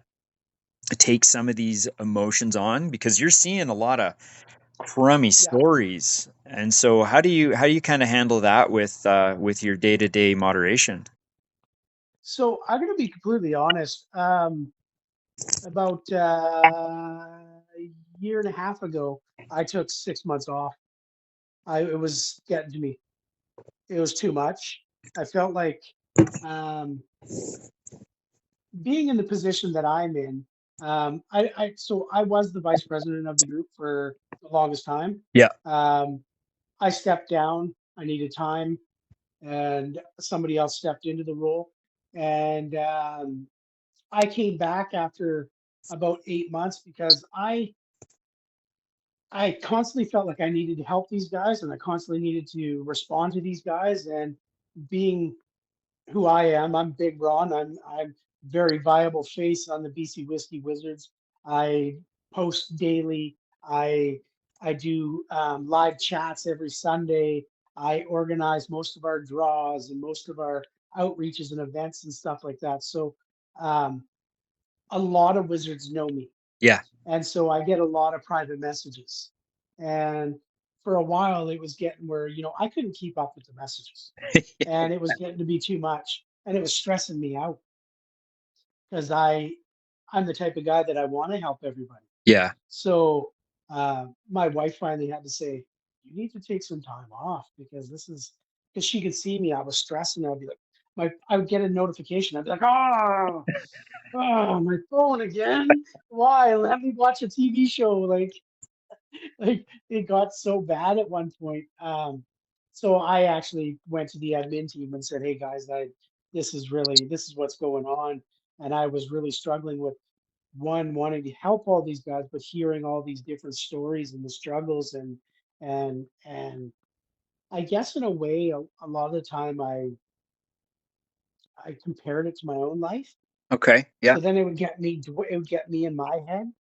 [SPEAKER 2] take some of these emotions on because you're seeing a lot of crummy
[SPEAKER 1] Yeah.
[SPEAKER 2] stories. And so how do you kind of handle that with your day-to-day moderation?
[SPEAKER 1] So I'm going to be completely honest. About a year and a half ago, I took 6 months off. It was getting to me. It was too much. I felt like um, being in the position that I'm in. So I was the vice president of the group for the longest time.
[SPEAKER 2] Yeah.
[SPEAKER 1] Um, I stepped down. I needed time, and somebody else stepped into the role. And I came back after about 8 months because I constantly felt like I needed to help these guys, and I constantly needed to respond to these guys. And being who I am, I'm Big Ron. I'm very viable face on the BC Whiskey Wizards. I post daily. I I do live chats every Sunday. I organize most of our draws and most of our outreaches and events and stuff like that. So um, a lot of wizards know me,
[SPEAKER 2] Yeah.
[SPEAKER 1] and so I get a lot of private messages. And for a while, it was getting where I couldn't keep up with the messages, and it was getting to be too much, and it was stressing me out because I'm the type of guy that I want to help everybody.
[SPEAKER 2] Yeah.
[SPEAKER 1] So my wife finally had to say, "You need to take some time off because this is," because she could see me. I was stressing. I'd be like, I would get a notification. I'd be like, "Oh, my phone again? Why? Let me watch a TV show." Like it got so bad at one point. So I actually went to the admin team and said, "Hey guys, this is what's going on." And I was really struggling with one wanting to help all these guys, but hearing all these different stories and the struggles and I guess in a way, a lot of the time I compared it to my own life.
[SPEAKER 2] Okay. Yeah.
[SPEAKER 1] So then it would get me in my head,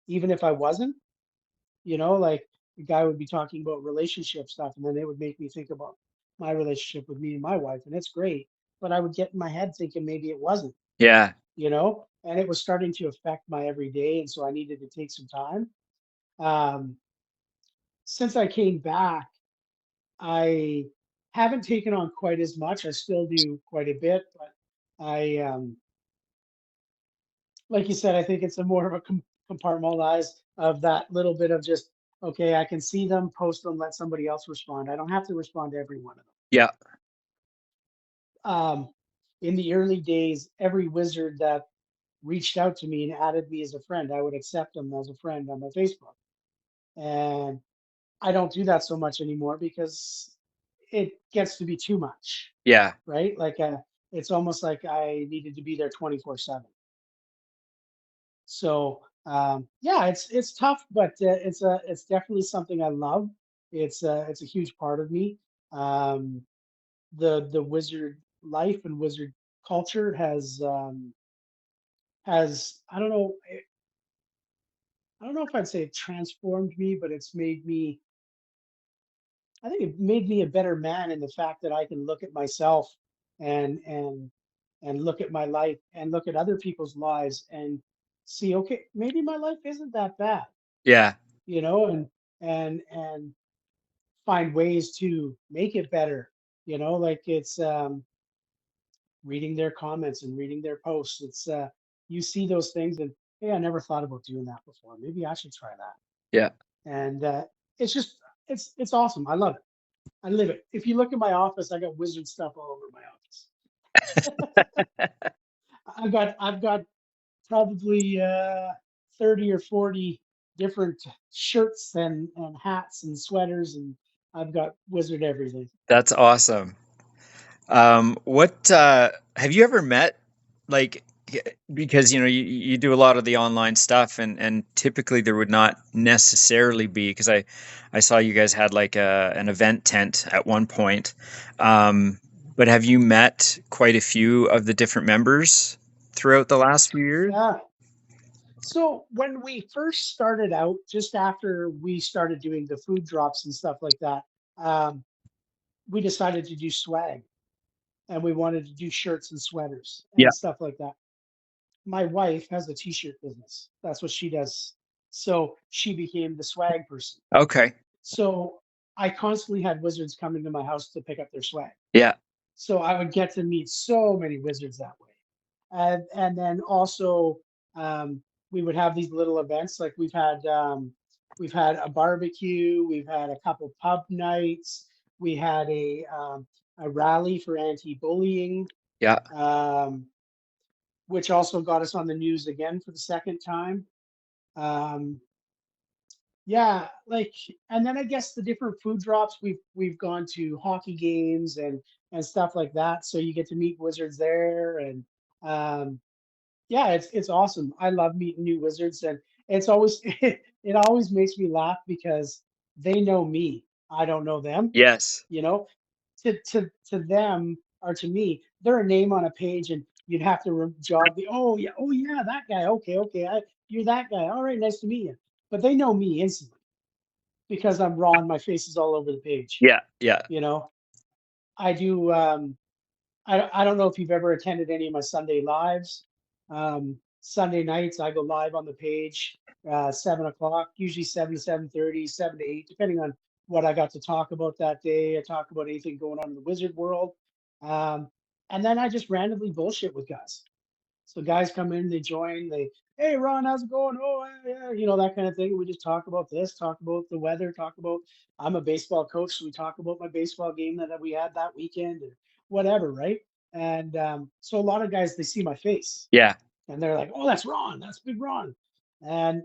[SPEAKER 1] even if I wasn't. Like the guy would be talking about relationship stuff, and then it would make me think about my relationship with me and my wife, and it's great. But I would get in my head thinking maybe it wasn't,
[SPEAKER 2] Yeah.
[SPEAKER 1] and it was starting to affect my everyday, and so I needed to take some time. Um, since I came back, I haven't taken on quite as much. I still do quite a bit, but like you said, I think it's a more of a compartmentalized of that little bit of just, okay, I can see them, post them, let somebody else respond. I don't have to respond to every one of them.
[SPEAKER 2] Yeah.
[SPEAKER 1] In the early days, every wizard that reached out to me and added me as a friend, I would accept them as a friend on my Facebook. And I don't do that so much anymore because it gets to be too much,
[SPEAKER 2] Yeah.
[SPEAKER 1] right? It's almost like I needed to be there 24/7. So Yeah, it's tough, but it's definitely something I love. It's a huge part of me. Um, the wizard life and wizard culture has I don't know if I'd say it transformed me, but it's made me I think it made me a better man in the fact that I can look at myself and and and look at my life and look at other people's lives and see, okay, maybe my life isn't that bad,
[SPEAKER 2] Yeah.
[SPEAKER 1] you know, and find ways to make it better, like it's reading their comments and reading their posts. It's you see those things and hey, I never thought about doing that before. Maybe I should try that.
[SPEAKER 2] Yeah.
[SPEAKER 1] And it's just it's awesome. I love it. I live it. If you look at my office, I got wizard stuff all over my office. I've got probably 30 or 40 different shirts and hats and sweaters, and I've got wizard everything.
[SPEAKER 2] That's awesome. What have you ever met like because you do a lot of the online stuff and typically there would not necessarily be because I saw you guys had like an event tent at one point. But have you met quite a few of the different members throughout the last few years?
[SPEAKER 1] Yeah. So when we first started out, just after we started doing the food drops and stuff like that, um, we decided to do swag and we wanted to do shirts and sweaters
[SPEAKER 2] Yeah.
[SPEAKER 1] and stuff like that. My wife has a t-shirt business. That's what she does. So she became the swag person.
[SPEAKER 2] Okay.
[SPEAKER 1] So I constantly had wizards coming to my house to pick up their swag.
[SPEAKER 2] Yeah.
[SPEAKER 1] So I would get to meet so many wizards that way. And then also um, we would have these little events like we've had a barbecue, we've had a couple pub nights, we had a rally for anti-bullying,
[SPEAKER 2] Yeah.
[SPEAKER 1] um, which also got us on the news again for the second time. Um, yeah, like, and then I guess the different food drops we've gone to hockey games and stuff like that. So you get to meet wizards there, and um, yeah, it's awesome. I love meeting new wizards, and it's always it always makes me laugh because they know me. I don't know them.
[SPEAKER 2] Yes.
[SPEAKER 1] You know, to them or to me, they're a name on a page, and you'd have to jog the oh yeah, that guy. Okay, okay, you're that guy. All right, nice to meet you. But they know me instantly because I'm raw and my face is all over the page.
[SPEAKER 2] Yeah. Yeah.
[SPEAKER 1] You know, I do. I don't know if you've ever attended any of my Sunday lives. Sunday nights, I go live on the page, 7 o'clock, usually 7 to 7:30, 7 to 8, depending on what I got to talk about that day. I talk about anything going on in the wizard world. Um, and then I just randomly bullshit with guys. So guys come in, they join, hey Ron, how's it going? Oh yeah, that kind of thing. We just talk about this, talk about the weather, talk about I'm a baseball coach, so we talk about my baseball game that we had that weekend or whatever, right? And so a lot of guys they see my face
[SPEAKER 2] Yeah.
[SPEAKER 1] and they're like, oh, that's Ron, that's Big Ron. And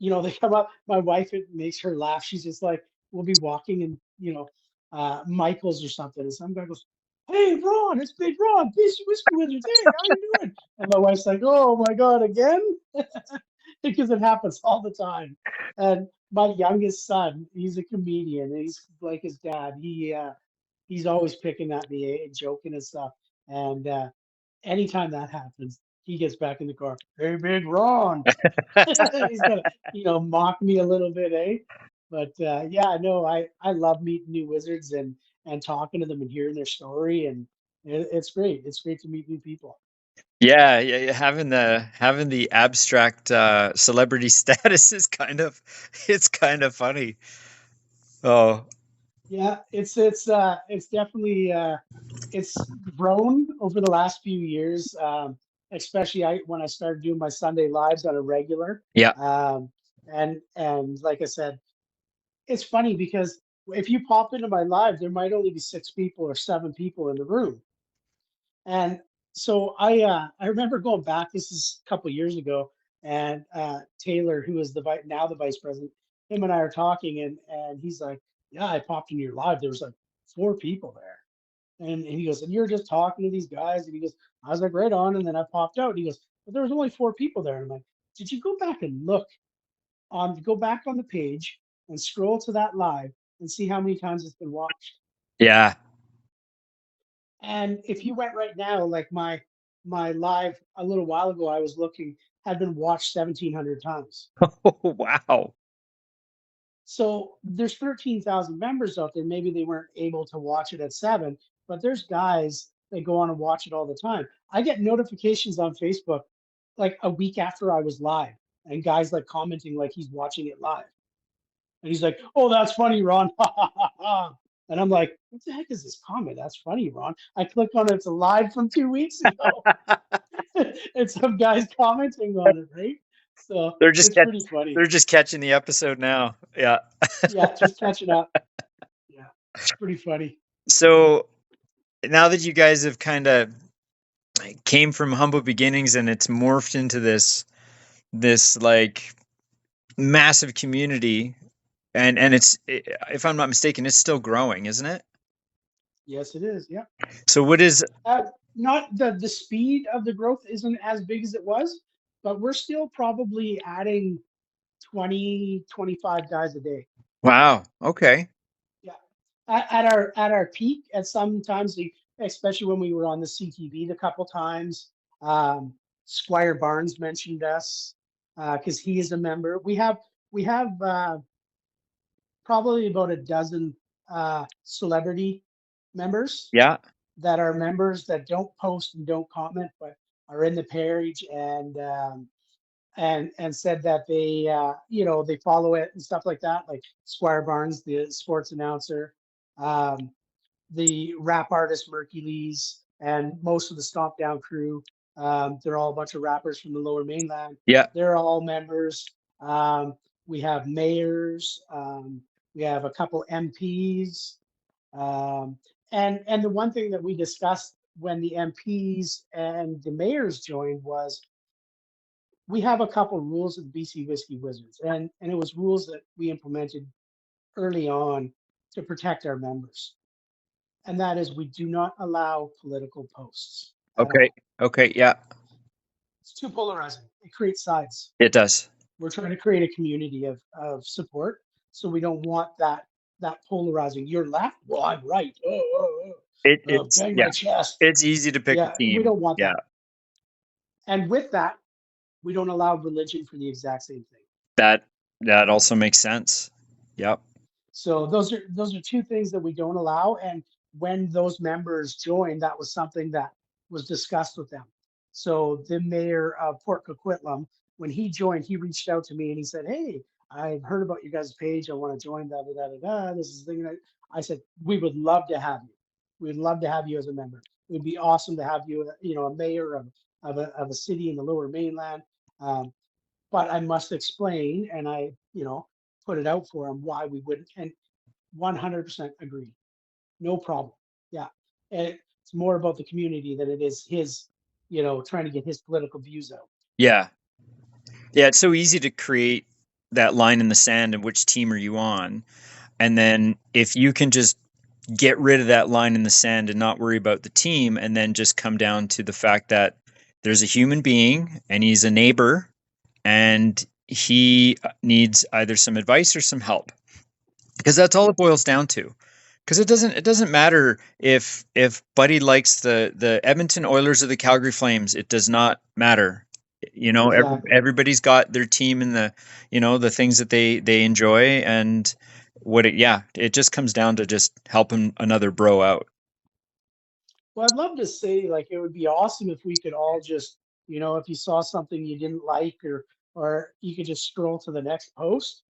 [SPEAKER 1] they come up. My wife, it makes her laugh. She's just like, we'll be walking and, Michael's or something. And some guy goes, hey, Ron, it's Big Ron, Beastie Whiskey Wizards. Hey, how you doing? And my wife's like, oh my God, again? Because it happens all the time. And my youngest son, he's a comedian. He's like his dad. He's always picking at me and joking and stuff. And anytime that happens, he gets back in the car. Hey, Big Ron. He's gonna, mock me a little bit, eh? But yeah, no, I love meeting new wizards and talking to them and hearing their story, and it's great. It's great to meet new people.
[SPEAKER 2] Yeah, yeah, yeah, having the abstract celebrity status is it's kind of funny. Oh,
[SPEAKER 1] Yeah, it's definitely it's grown over the last few years, especially when I started doing my Sunday lives on a regular.
[SPEAKER 2] yeah,
[SPEAKER 1] Um, and like I said, it's funny because if you pop into my live, there might only be 6 people or 7 people in the room. And so I remember going back. This is a couple of years ago, and Taylor, who is now the vice president, him and I are talking, and he's like, "Yeah, I popped into your live. There was like 4 people there." And he goes, "And you're just talking to these guys?" And he goes, "I was like, right on." And then I popped out. And he goes, "But there was only 4 people there." And I'm like, did you go back and look go back on the page and scroll to that live and see how many times it's been watched?
[SPEAKER 2] Yeah.
[SPEAKER 1] And if you went right now, like my live a little while ago, I was looking, had been watched 1,700 times.
[SPEAKER 2] Oh, wow.
[SPEAKER 1] So there's 13,000 members out there. Maybe they weren't able to watch it at 7, but there's guys that go on and watch it all the time. I get notifications on Facebook like a week after I was live, and guys like commenting like he's watching it live. And he's like, "Oh, that's funny, Ron." And I'm like, "What the heck is this comment? That's funny, Ron." I click on it, it's live from 2 weeks ago. And some guys commenting on it, right? So
[SPEAKER 2] They're just
[SPEAKER 1] it's pretty funny.
[SPEAKER 2] they're just catching the episode now. Yeah.
[SPEAKER 1] Yeah, just catching up. Yeah, pretty funny.
[SPEAKER 2] So now that you guys have kind of came from humble beginnings and it's morphed into this like massive community, and it's, if I'm not mistaken, it's still growing, isn't it?
[SPEAKER 1] Yes, it is. Yeah.
[SPEAKER 2] So what is
[SPEAKER 1] Uh, Not the speed of the growth isn't as big as it was, but we're still probably adding 20, 25 guys a day.
[SPEAKER 2] wow, okay.
[SPEAKER 1] Yeah. At our peak, at sometimes, especially when we were on the CTV a couple times, Squire Barnes mentioned us because he is a member. We have probably about a dozen celebrity members
[SPEAKER 2] Yeah.
[SPEAKER 1] that are members that don't post and don't comment, but are in the page and said that they they follow it and stuff like that. Like Squire Barnes, the sports announcer, um, the rap artist Mercules, and most of the Stomp Down crew. They're all a bunch of rappers from the Lower Mainland.
[SPEAKER 2] Yeah.
[SPEAKER 1] They're all members. We have mayors. We have a couple MPs. Um, and the one thing that we discussed when the MPs and the mayors joined was we have a couple rules of the BC Whiskey Wizards, and it was rules that we implemented early on to protect our members. And that is we do not allow political posts at
[SPEAKER 2] Okay.
[SPEAKER 1] all.
[SPEAKER 2] Okay. Yeah.
[SPEAKER 1] It's too polarizing. It creates sides.
[SPEAKER 2] It does.
[SPEAKER 1] We're trying to create a community of support. So we don't want that polarizing. You're left, well, I'm right.
[SPEAKER 2] It's
[SPEAKER 1] Bang
[SPEAKER 2] yeah.
[SPEAKER 1] my chest.
[SPEAKER 2] It's easy to pick a
[SPEAKER 1] Yeah, we
[SPEAKER 2] team.
[SPEAKER 1] don't want
[SPEAKER 2] Yeah.
[SPEAKER 1] that. And with that, we don't allow religion for the exact same thing.
[SPEAKER 2] That that also makes sense. Yep.
[SPEAKER 1] So those are two things that we don't allow. And when those members joined, that was something that was discussed with them. So the mayor of Port Coquitlam, when he joined, he reached out to me and he said, "Hey, I've heard about your guys' page. I want to join. Da da da da da. This is the thing." I said, "We would love to have you. We'd love to have you as a member. It would be awesome to have you, a mayor of a city in the Lower Mainland." But I must explain, and I, put it out for him why we wouldn't, and 100% agree. No problem. Yeah. And it's more about the community than it is his, trying to get his political views out.
[SPEAKER 2] Yeah. Yeah. It's so easy to create that line in the sand and which team are you on. And then if you can just get rid of that line in the sand and not worry about the team, and then just come down to the fact that there's a human being and he's a neighbor and he needs either some advice or some help, because that's all it boils down to. Because it doesn't matter if Buddy likes the Edmonton Oilers or the Calgary Flames. It does not matter.
[SPEAKER 1] Exactly.
[SPEAKER 2] Everybody's got their team and the things that they enjoy, and it just comes down to just helping another bro out.
[SPEAKER 1] Well, I'd love to say like it would be awesome if we could all just, if you saw something you didn't like or you could just scroll to the next post,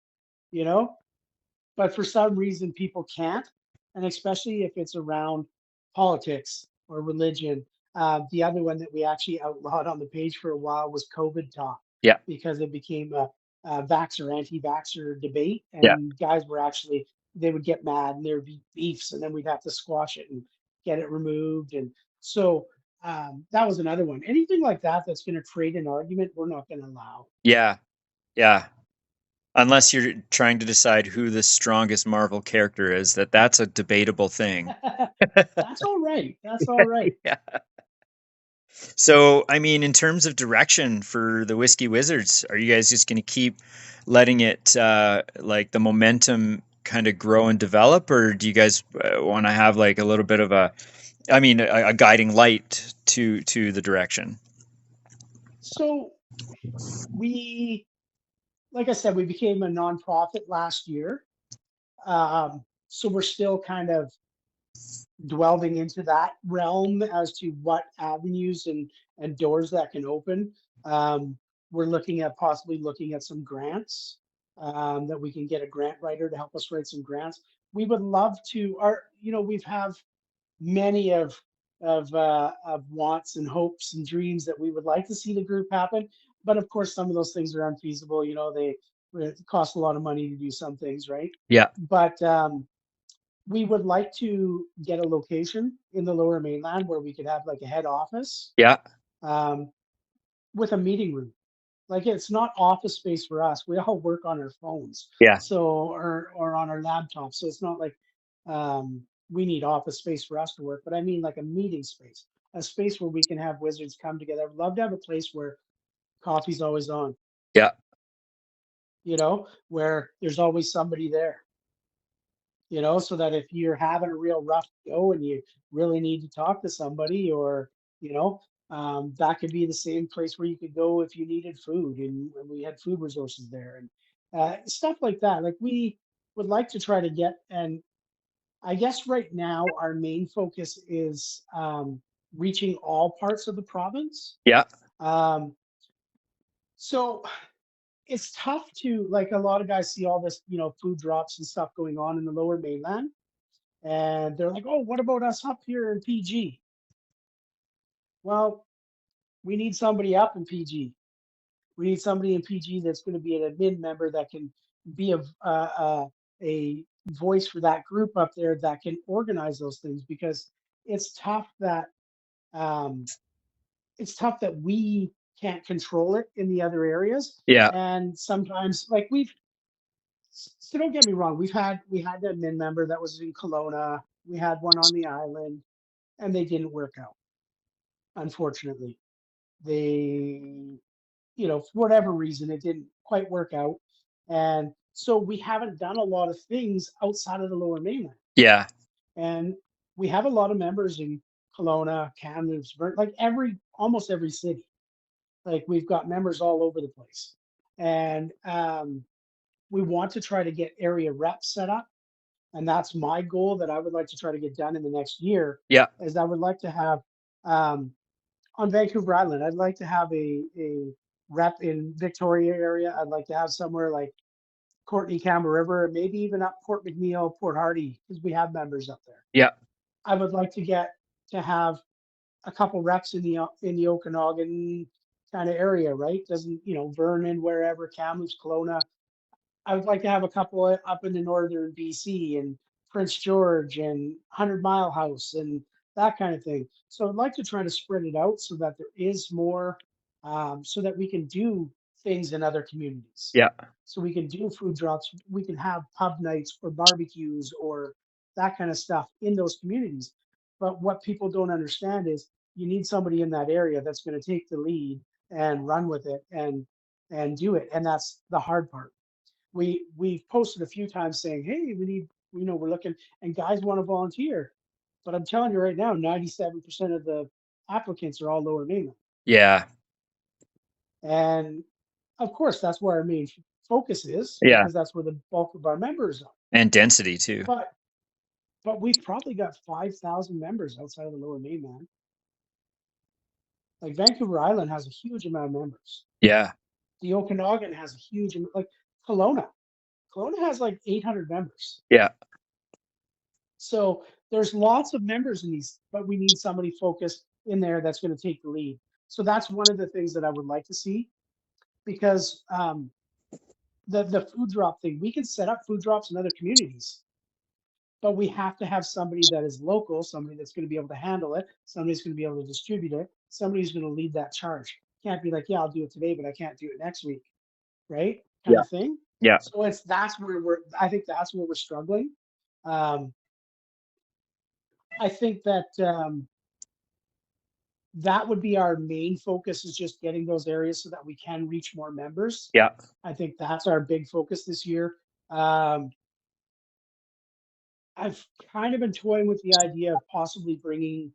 [SPEAKER 1] you know, but for some reason people can't, and especially if it's around politics or religion. The other one that we actually outlawed on the page for a while was COVID talk
[SPEAKER 2] Yeah,
[SPEAKER 1] because it became a vaxxer anti-vaxxer debate,
[SPEAKER 2] yeah,
[SPEAKER 1] and guys were actually they would get mad and there would be beefs, and then we'd have to squash it and get it removed. And so that was another one. Anything like that that's going to create an argument, we're not going to allow.
[SPEAKER 2] yeah, yeah. Unless you're trying to decide who the strongest Marvel character is, that's a debatable thing.
[SPEAKER 1] That's all right. That's all right.
[SPEAKER 2] Yeah. So, I mean, in terms of direction for the Whiskey Wizards, are you guys just going to keep letting it like the momentum kind of grow and develop, or do you guys want to have like a little bit of a guiding light to the direction?
[SPEAKER 1] So we, like I said, we became a nonprofit last year. So we're still kind of delving into that realm as to what avenues and doors that can open. We're looking at possibly looking at some grants, that we can get a grant writer to help us write some grants. We would love to. We've have many of wants and hopes and dreams that we would like to see the group happen. But of course, some of those things are unfeasible. They it cost a lot of money to do some things, right?
[SPEAKER 2] Yeah,
[SPEAKER 1] But we would like to get a location in the Lower Mainland where we could have like a head office,
[SPEAKER 2] yeah,
[SPEAKER 1] um, with a meeting room. Like it's not office space for us. We all work on our phones,
[SPEAKER 2] yeah,
[SPEAKER 1] so or on our laptops. So it's not like we need office space for us to work. But I mean like a meeting space, a space where we can have wizards come together. I'd love to have a place where coffee's always on.
[SPEAKER 2] yeah,
[SPEAKER 1] Where there's always somebody there. So that if you're having a real rough go and you really need to talk to somebody, or, you know, that could be the same place where you could go if you needed food, and we had food resources there, and stuff like that. Like we would like to try to get, and I guess right now our main focus is reaching all parts of the province.
[SPEAKER 2] yeah,
[SPEAKER 1] Um, so it's tough to, like, a lot of guys see all this, food drops and stuff going on in the Lower Mainland, and they're like, "Oh, what about us up here in PG?" Well, we need somebody up in PG. We need somebody in PG that's going to be an admin member that can be a voice for that group up there that can organize those things, because it's tough that um, we can't control it in the other areas,
[SPEAKER 2] yeah,
[SPEAKER 1] and sometimes, like, so don't get me wrong, we had an admin member that was in Kelowna, we had one on the island, and they didn't work out, unfortunately. They, for whatever reason, it didn't quite work out. And so we haven't done a lot of things outside of the Lower Mainland.
[SPEAKER 2] yeah,
[SPEAKER 1] And we have a lot of members in Kelowna, Kamloops, like almost every city. Like we've got members all over the place. And we want to try to get area reps set up. And that's my goal that I would like to try to get done in the next year,
[SPEAKER 2] yeah,
[SPEAKER 1] is I would like to have, um, on Vancouver Island, I'd like to have a rep in Victoria area. I'd like to have somewhere like Courtney, Campbell River, maybe even up Port McNeil, Port Hardy, because we have members up there.
[SPEAKER 2] yeah,
[SPEAKER 1] I would like to have a couple reps in the Okanagan kind of area, right? Doesn't, Vernon, wherever, Kamloops, Kelowna. I would like to have a couple up in the northern BC and Prince George and 100 Mile House and that kind of thing. So I'd like to try to spread it out so that there is more, so that we can do things in other communities.
[SPEAKER 2] yeah,
[SPEAKER 1] So we can do food drops, we can have pub nights or barbecues or that kind of stuff in those communities. But what people don't understand is you need somebody in that area that's going to take the lead and run with it and do it. And that's the hard part. We've posted a few times saying, "Hey, we need, we're looking," and guys want to volunteer. But I'm telling you right now, 97% of the applicants are all Lower Mainland,
[SPEAKER 2] yeah,
[SPEAKER 1] and of course that's where our main focus is,
[SPEAKER 2] yeah,
[SPEAKER 1] because that's where the bulk of our members are.
[SPEAKER 2] and density too.
[SPEAKER 1] But we've probably got 5,000 members outside of the Lower Mainland. Like Vancouver Island has a huge amount of members.
[SPEAKER 2] Yeah,
[SPEAKER 1] The Okanagan has a huge amount. Like Kelowna, Kelowna has like 800 members.
[SPEAKER 2] yeah,
[SPEAKER 1] So there's lots of members in these, but we need somebody focused in there that's going to take the lead. So that's one of the things that I would like to see, because the food drop thing, we can set up food drops in other communities, but we have to have somebody that is local, somebody that's going to be able to handle it, somebody's going to be able to distribute it, somebody's going to lead that charge. Can't be like, yeah, I'll do it today, but I can't do it next week, right? Kind
[SPEAKER 2] yeah,
[SPEAKER 1] of thing.
[SPEAKER 2] yeah,
[SPEAKER 1] So that's where I think that's where we're struggling. Um, I think that that would be our main focus, is just getting those areas so that we can reach more members.
[SPEAKER 2] Yeah.
[SPEAKER 1] I think that's our big focus this year. Um, I've kind of been toying with the idea of possibly bringing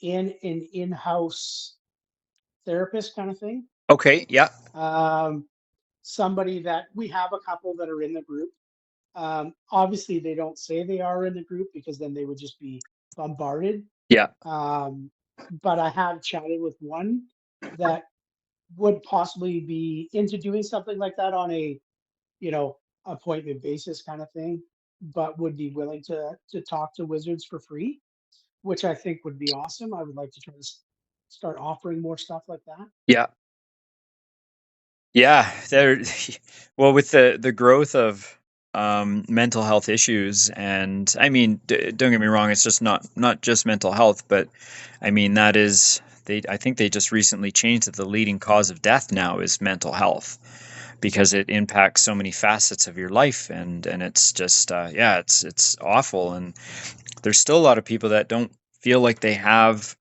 [SPEAKER 1] in an in-house therapist kind of thing.
[SPEAKER 2] Okay. Yeah.
[SPEAKER 1] Um, Somebody that we have a couple that are in the group. Obviously, they don't say they are in the group because then they would just be bombarded.
[SPEAKER 2] Yeah.
[SPEAKER 1] Um, but I have chatted with one that would possibly be into doing something like that on a, you know, appointment basis kind of thing, but would be willing to talk to wizards for free, which I think would be awesome. I would like to try to start offering more stuff like that.
[SPEAKER 2] Yeah. Yeah, there. Well, with the growth of mental health issues, and I mean, don't get me wrong, it's just not just mental health, but I mean that is they. I think they just recently changed that the leading cause of death now is mental health because it impacts so many facets of your life, and it's just yeah, it's awful, and there's still a lot of people that don't feel like they have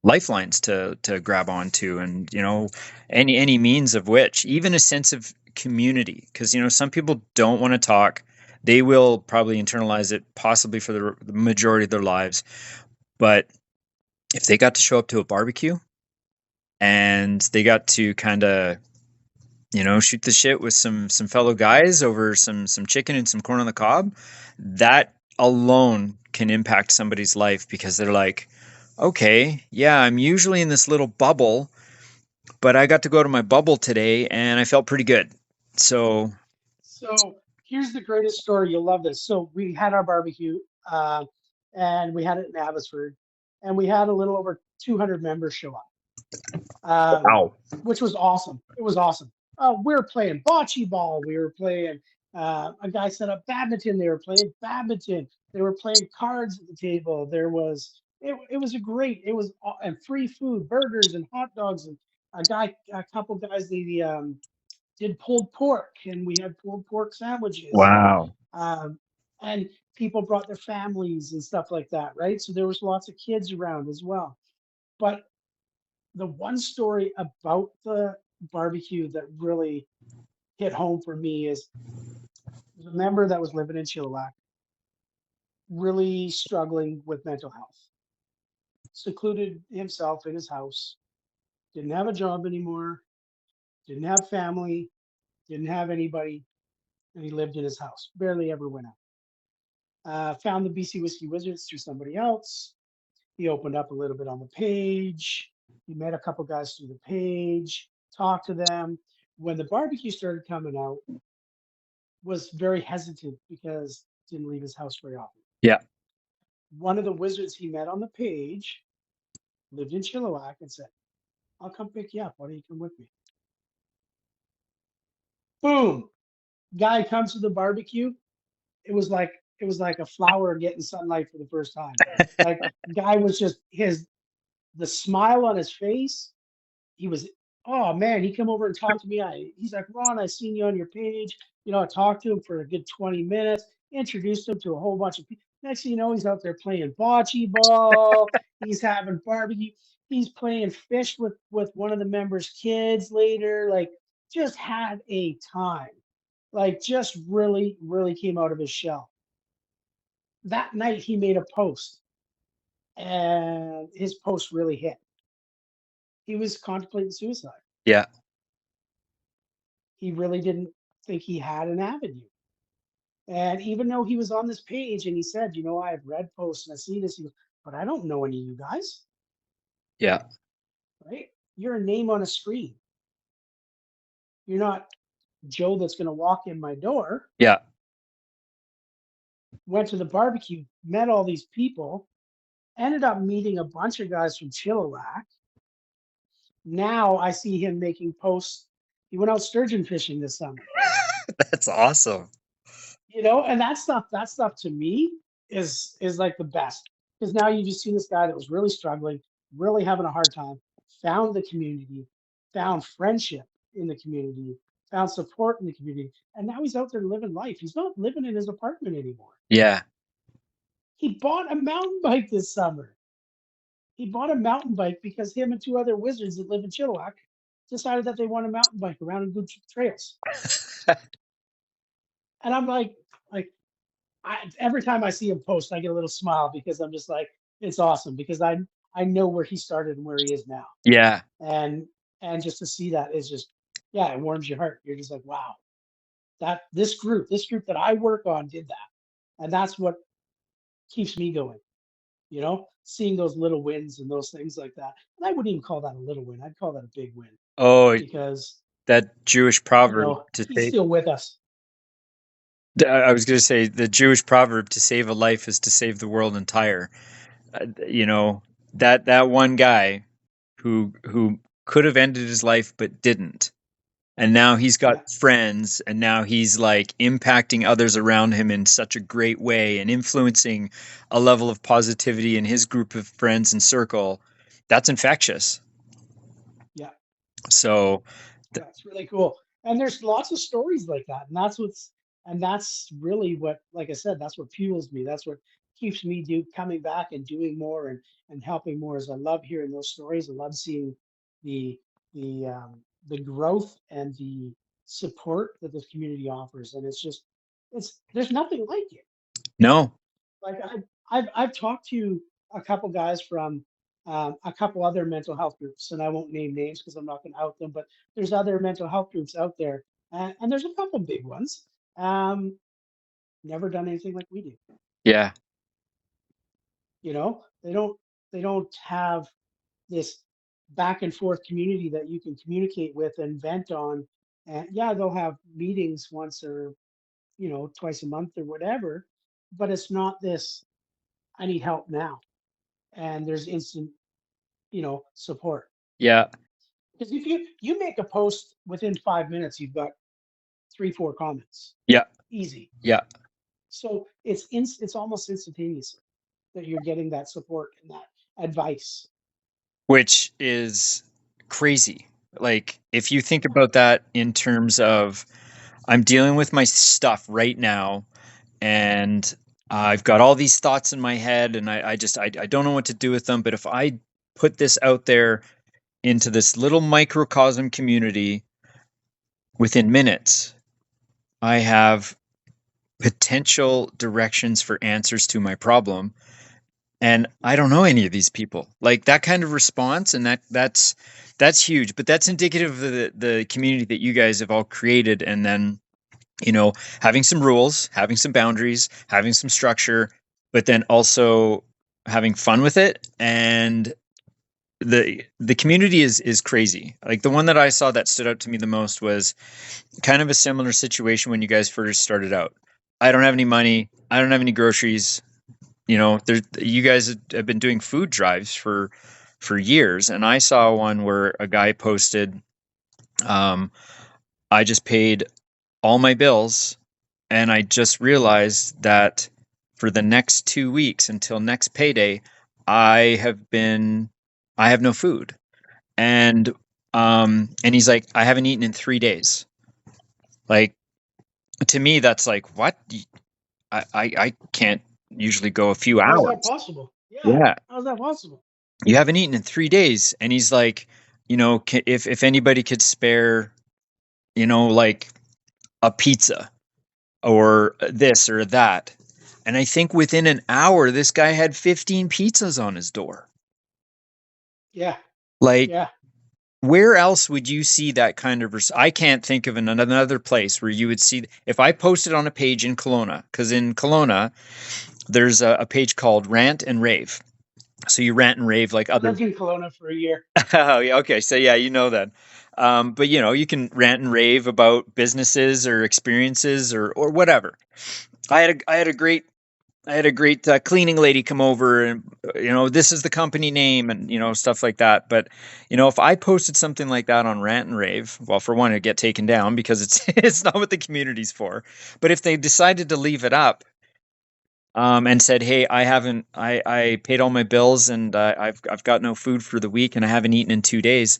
[SPEAKER 2] lifelines to grab onto, and any means of which, even a sense of community, because some people don't want to talk. They will probably internalize it possibly for the majority of their lives, but if they got to show up to a barbecue and they got to kind of shoot the shit with some fellow guys over some chicken and some corn on the cob, that alone can impact somebody's life, because they're like, okay, yeah, I'm usually in this little bubble, but I got to go to my bubble today and I felt pretty good. So,
[SPEAKER 1] So here's the greatest story. You'll love this. So we had our barbecue, uh, and we had it in Abbotsford, and we had a little over 200 members show up, um,
[SPEAKER 2] wow.
[SPEAKER 1] which was awesome. It was awesome. We were playing bocce ball. We were playing. A guy set up badminton. They were playing badminton. They were playing cards at the table. There was it was a great. It was and free food, burgers and hot dogs, and a couple guys. They did pulled pork, and we had pulled pork sandwiches,
[SPEAKER 2] Wow.
[SPEAKER 1] um, and people brought their families and stuff like that, right? So there was lots of kids around as well. But the one story about the barbecue that really hit home for me is the member that was living in Chilliwack, really struggling with mental health, secluded himself in his house, didn't have a job anymore, didn't have family, didn't have anybody, and he lived in his house, barely ever went out. Found the BC Whiskey Wizards through somebody else. He opened up a little bit on the page. He met a couple guys through the page, talked to them. When the barbecue started coming out, was very hesitant because didn't leave his house very often.
[SPEAKER 2] Yeah.
[SPEAKER 1] One of the wizards he met on the page lived in Chilliwack and said, "I'll come pick you up. Why don't you come with me?" Boom! Guy comes to the barbecue. It was like a flower getting sunlight for the first time. Like, guy was just his the smile on his face. He was, oh man, he come over and talked to me. He's like, "Ron, I seen you on your page." I talked to him for a good 20 minutes, introduced him to a whole bunch of people. Next thing you know, he's out there playing bocce ball. He's having barbecue. He's playing fish with one of the members' kids later. Like, just had a time. Like, just really, really came out of his shell. That night, he made a post, and his post really hit. He was contemplating suicide.
[SPEAKER 2] Yeah.
[SPEAKER 1] He really didn't think he had an avenue. And even though he was on this page and he said, "I've read posts and I see this," he goes, "but I don't know any of you guys,
[SPEAKER 2] Yeah.
[SPEAKER 1] right? You're a name on a screen. You're not Joe that's going to walk in my door."
[SPEAKER 2] Yeah.
[SPEAKER 1] Went to the barbecue, met all these people, ended up meeting a bunch of guys from Chilliwack. Now I see him making posts. He went out sturgeon fishing this summer.
[SPEAKER 2] That's awesome.
[SPEAKER 1] And that stuff to me is like the best, because now you just see this guy that was really struggling, really having a hard time, found the community, found friendship in the community, found support in the community, and now he's out there living life. He's not living in his apartment anymore.
[SPEAKER 2] Yeah.
[SPEAKER 1] He bought a mountain bike this summer. He bought a mountain bike because him and two other wizards that live in Chilliwack decided that they want a mountain bike around and do trails. And I'm like every time I see him post, I get a little smile because I'm just like, it's awesome because I know where he started and where he is now,
[SPEAKER 2] Yeah.
[SPEAKER 1] and just to see that is just, yeah, it warms your heart. You're just like, wow, that this group that I work on did that, and that's what keeps me going. Seeing those little wins and those things like that. And I wouldn't even call that a little win. I'd call that a big win
[SPEAKER 2] Oh,
[SPEAKER 1] because
[SPEAKER 2] that Jewish proverb to
[SPEAKER 1] he's
[SPEAKER 2] say.
[SPEAKER 1] still with us.
[SPEAKER 2] I was going to say the Jewish proverb to save a life is to save the world entire. You know, that one guy who could have ended his life but didn't. And now he's got
[SPEAKER 1] Yeah,
[SPEAKER 2] friends, and now he's like impacting others around him in such a great way and influencing a level of positivity in his group of friends and circle. That's infectious.
[SPEAKER 1] yeah,
[SPEAKER 2] So,
[SPEAKER 1] yeah. It's really cool. And there's lots of stories like that. And that's really what, like I said, that's what fuels me. That's what keeps me coming back and doing more and helping more. Is I love hearing those stories. I love seeing the the growth and the support that this community offers. And it's there's nothing like it.
[SPEAKER 2] no.
[SPEAKER 1] Like I've talked to a couple guys from a couple other mental health groups, and I won't name names because I'm not going to out them. But there's other mental health groups out there, and there's a couple big ones. Um, Never done anything like we do.
[SPEAKER 2] Yeah.
[SPEAKER 1] They don't have this back and forth community that you can communicate with and vent on. And yeah, they'll have meetings once or twice a month or whatever, but it's not this. I need help now, and there's instant support.
[SPEAKER 2] Yeah.
[SPEAKER 1] Because if you make a post within 5 minutes, you've got 3 4 comments,
[SPEAKER 2] Yeah.
[SPEAKER 1] easy.
[SPEAKER 2] Yeah.
[SPEAKER 1] So it's almost instantaneous that you're getting that support and that advice.
[SPEAKER 2] Which is crazy. Like, if you think about that in terms of I'm dealing with my stuff right now, and I've got all these thoughts in my head, and I don't know what to do with them. But if I put this out there into this little microcosm community, within minutes, I have potential directions for answers to my problem. And I don't know any of these people. Like that kind of response, and that's huge. But that's indicative of the community that you guys have all created, and then having some rules, having some boundaries, having some structure, but then also having fun with it. And the community is crazy. Like the one that I saw that stood out to me the most was kind of a similar situation when you guys first started out. I don't have any money. I don't have any groceries. You guys have been doing food drives for years, and I saw one where a guy posted, um, "I just paid all my bills, and I just realized that for the next 2 weeks until next payday, I have been I have no food." And he's like, "I haven't eaten in 3 days." Like, to me, that's like, what? I can't usually go a few
[SPEAKER 1] How's that
[SPEAKER 2] hours.
[SPEAKER 1] possible? Yeah,
[SPEAKER 2] Yeah,
[SPEAKER 1] how's that possible?
[SPEAKER 2] you haven't eaten in 3 days, and he's like, if anybody could spare, like a pizza or this or that. And I think within an hour, this guy had 15 pizzas on his door.
[SPEAKER 1] Yeah,
[SPEAKER 2] Like,
[SPEAKER 1] yeah.
[SPEAKER 2] where else would you see that kind of? I can't think of another place where you would see. If I posted on a page in Kelowna, because in Kelowna, there's a page called Rant and Rave. So you rant and rave like
[SPEAKER 1] I
[SPEAKER 2] other.
[SPEAKER 1] lived in Kelowna for a year.
[SPEAKER 2] Oh, yeah. Okay. So yeah, you know that. But you can rant and rave about businesses or experiences or whatever. I had a great cleaning lady come over, and this is the company name, and stuff like that. But if I posted something like that on Rant and Rave, well, for one, it'd get taken down because it's it's not what the community's for. But if they decided to leave it up, and said, "Hey, I paid all my bills, and I've got no food for the week, and I haven't eaten in 2 days,"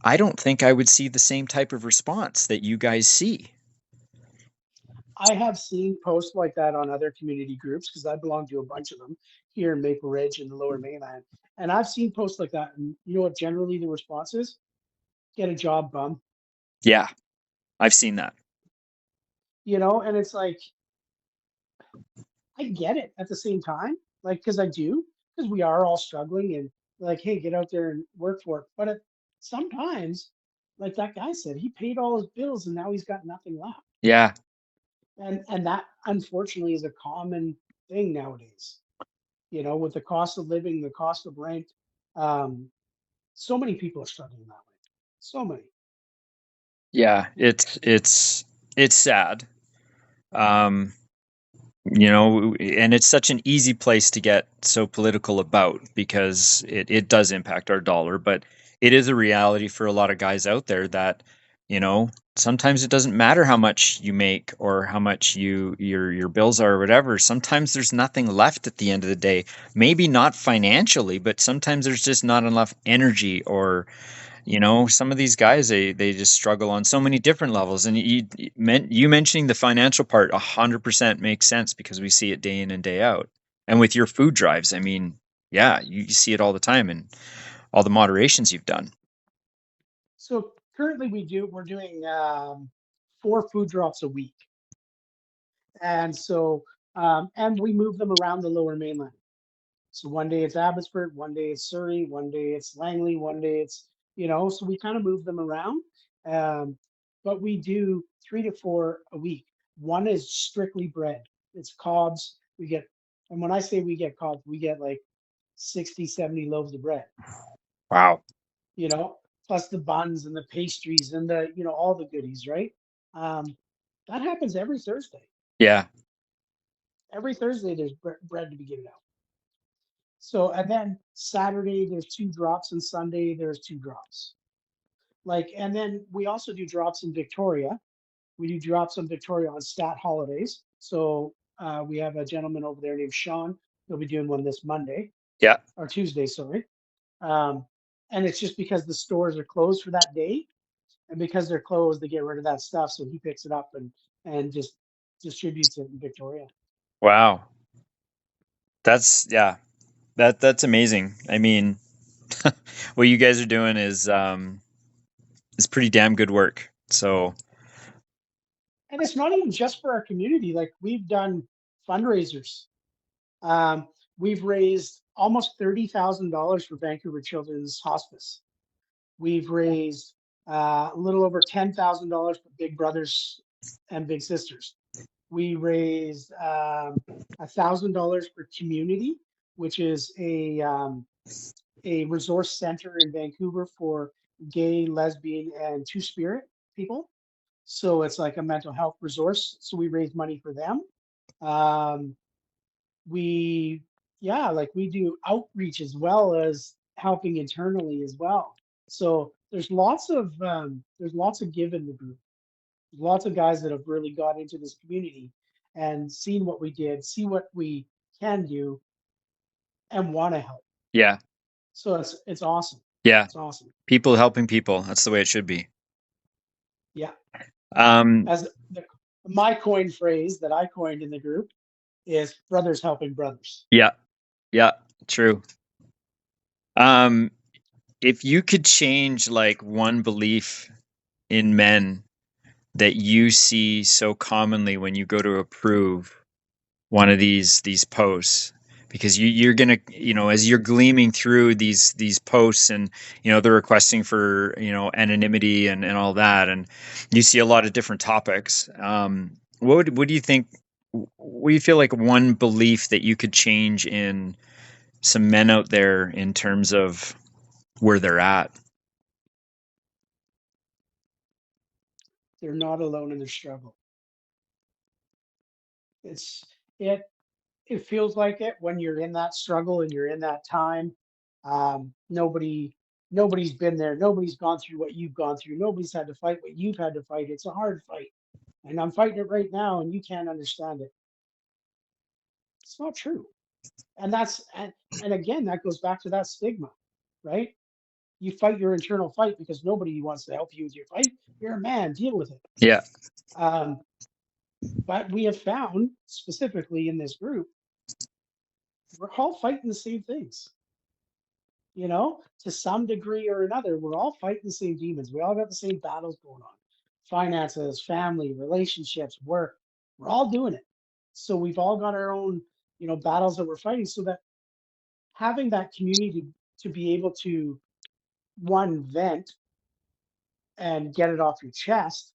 [SPEAKER 2] I don't think I would see the same type of response that you guys see.
[SPEAKER 1] I have seen posts like that on other community groups because I belong to a bunch of them here in Maple Ridge in the Lower Mainland. And I've seen posts like that, and you know what? Generally, the response is, "Get a job, bum."
[SPEAKER 2] Yeah, I've seen that.
[SPEAKER 1] You know, and it's like I get it at the same time, like because I do, because we are all struggling, and like, hey, get out there and work for it. But sometimes, like that guy said, he paid all his bills and now he's got nothing left.
[SPEAKER 2] Yeah,
[SPEAKER 1] And that unfortunately is a common thing nowadays. You know, with the cost of living, the cost of rent, um, so many people are struggling that way. So many.
[SPEAKER 2] yeah, it's sad. Um, you know, and it's such an easy place to get so political about because it does impact our dollar, but it is a reality for a lot of guys out there that, you know, sometimes it doesn't matter how much you make or how much your bills are or whatever. Sometimes there's nothing left at the end of the day. Maybe not financially, but sometimes there's just not enough energy or you know, some of these guys they just struggle on so many different levels. And you mentioning the financial part 100% makes sense because we see it day in and day out. And with your food drives, I mean, yeah, you see it all the time and all the moderations you've done.
[SPEAKER 1] So currently we're doing 4 food drops a week. And so and we move them around the Lower Mainland. So one day it's Abbotsford, one day it's Surrey, one day it's Langley, one day it's, you know, so we kind of move them around. Um, but we do 3 to 4 a week. One is strictly bread. It's cobs. We get, and when I say we get cobs, we get like 60, 70 loaves of bread,
[SPEAKER 2] Wow.
[SPEAKER 1] you know, plus the buns and the pastries and the, you know, all the goodies, right? Um, that happens every Thursday.
[SPEAKER 2] Yeah.
[SPEAKER 1] Every Thursday there's bread to be given out. So, and then Saturday there's 2 drops, and Sunday there's 2 drops. Like, and then we also do drops in Victoria. We do drops in Victoria on stat holidays. So we have a gentleman over there named Sean. He'll be doing one this Monday
[SPEAKER 2] Yeah.
[SPEAKER 1] or Tuesday, sorry. Um, and it's just because the stores are closed for that day, and because they're closed, they get rid of that stuff. So he picks it up and just distributes it in Victoria.
[SPEAKER 2] Wow. That's yeah. That's amazing. I mean, what you guys are doing is pretty damn good work. So,
[SPEAKER 1] And it's not even just for our community. Like we've done fundraisers. Um, we've raised almost $30,000 for Vancouver Children's Hospice. We've raised a little over $10,000 for Big Brothers and Big Sisters. We raised $1,000 for Community, which is a resource center in Vancouver for gay, lesbian, and two-spirit people. So it's like a mental health resource. So we raise money for them. Um, we, yeah, like we do outreach as well as helping internally as well. So there's lots of give in the group. There's lots of guys that have really got into this community and seen what we did, see what we can do, and want to help.
[SPEAKER 2] yeah.
[SPEAKER 1] So it's awesome.
[SPEAKER 2] Yeah.
[SPEAKER 1] It's awesome.
[SPEAKER 2] People helping people. That's the way it should be.
[SPEAKER 1] Yeah.
[SPEAKER 2] Um,
[SPEAKER 1] As my coin phrase that I coined in the group is brothers helping brothers.
[SPEAKER 2] yeah. Yeah. True. Um, if you could change like one belief in men that you see so commonly when you go to approve one of these posts, because you're gonna, you know, as you're gleaming through these posts and you know they're requesting for you know anonymity and all that, and you see a lot of different topics. What do you think? What do you feel like one belief that you could change in some men out there in terms of where they're at?
[SPEAKER 1] They're not alone in their struggle. It's it it feels like it when you're in that struggle and you're in that time. Nobody's been there. Nobody's gone through what you've gone through. Nobody's had to fight what you've had to fight. It's a hard fight, and I'm fighting it right now, and you can't understand it. It's not true. And and again, that goes back to that stigma, right? You fight your internal fight because nobody wants to help you with your fight. You're a man, deal with it.
[SPEAKER 2] Yeah,
[SPEAKER 1] Um, but we have found specifically in this group we're all fighting the same things, to some degree or another. We're all fighting the same demons. We all got the same battles going on: finances, family, relationships, work. We're all doing it. So we've all got our own, battles that we're fighting. So that having that community to be able to, one, vent and get it off your chest,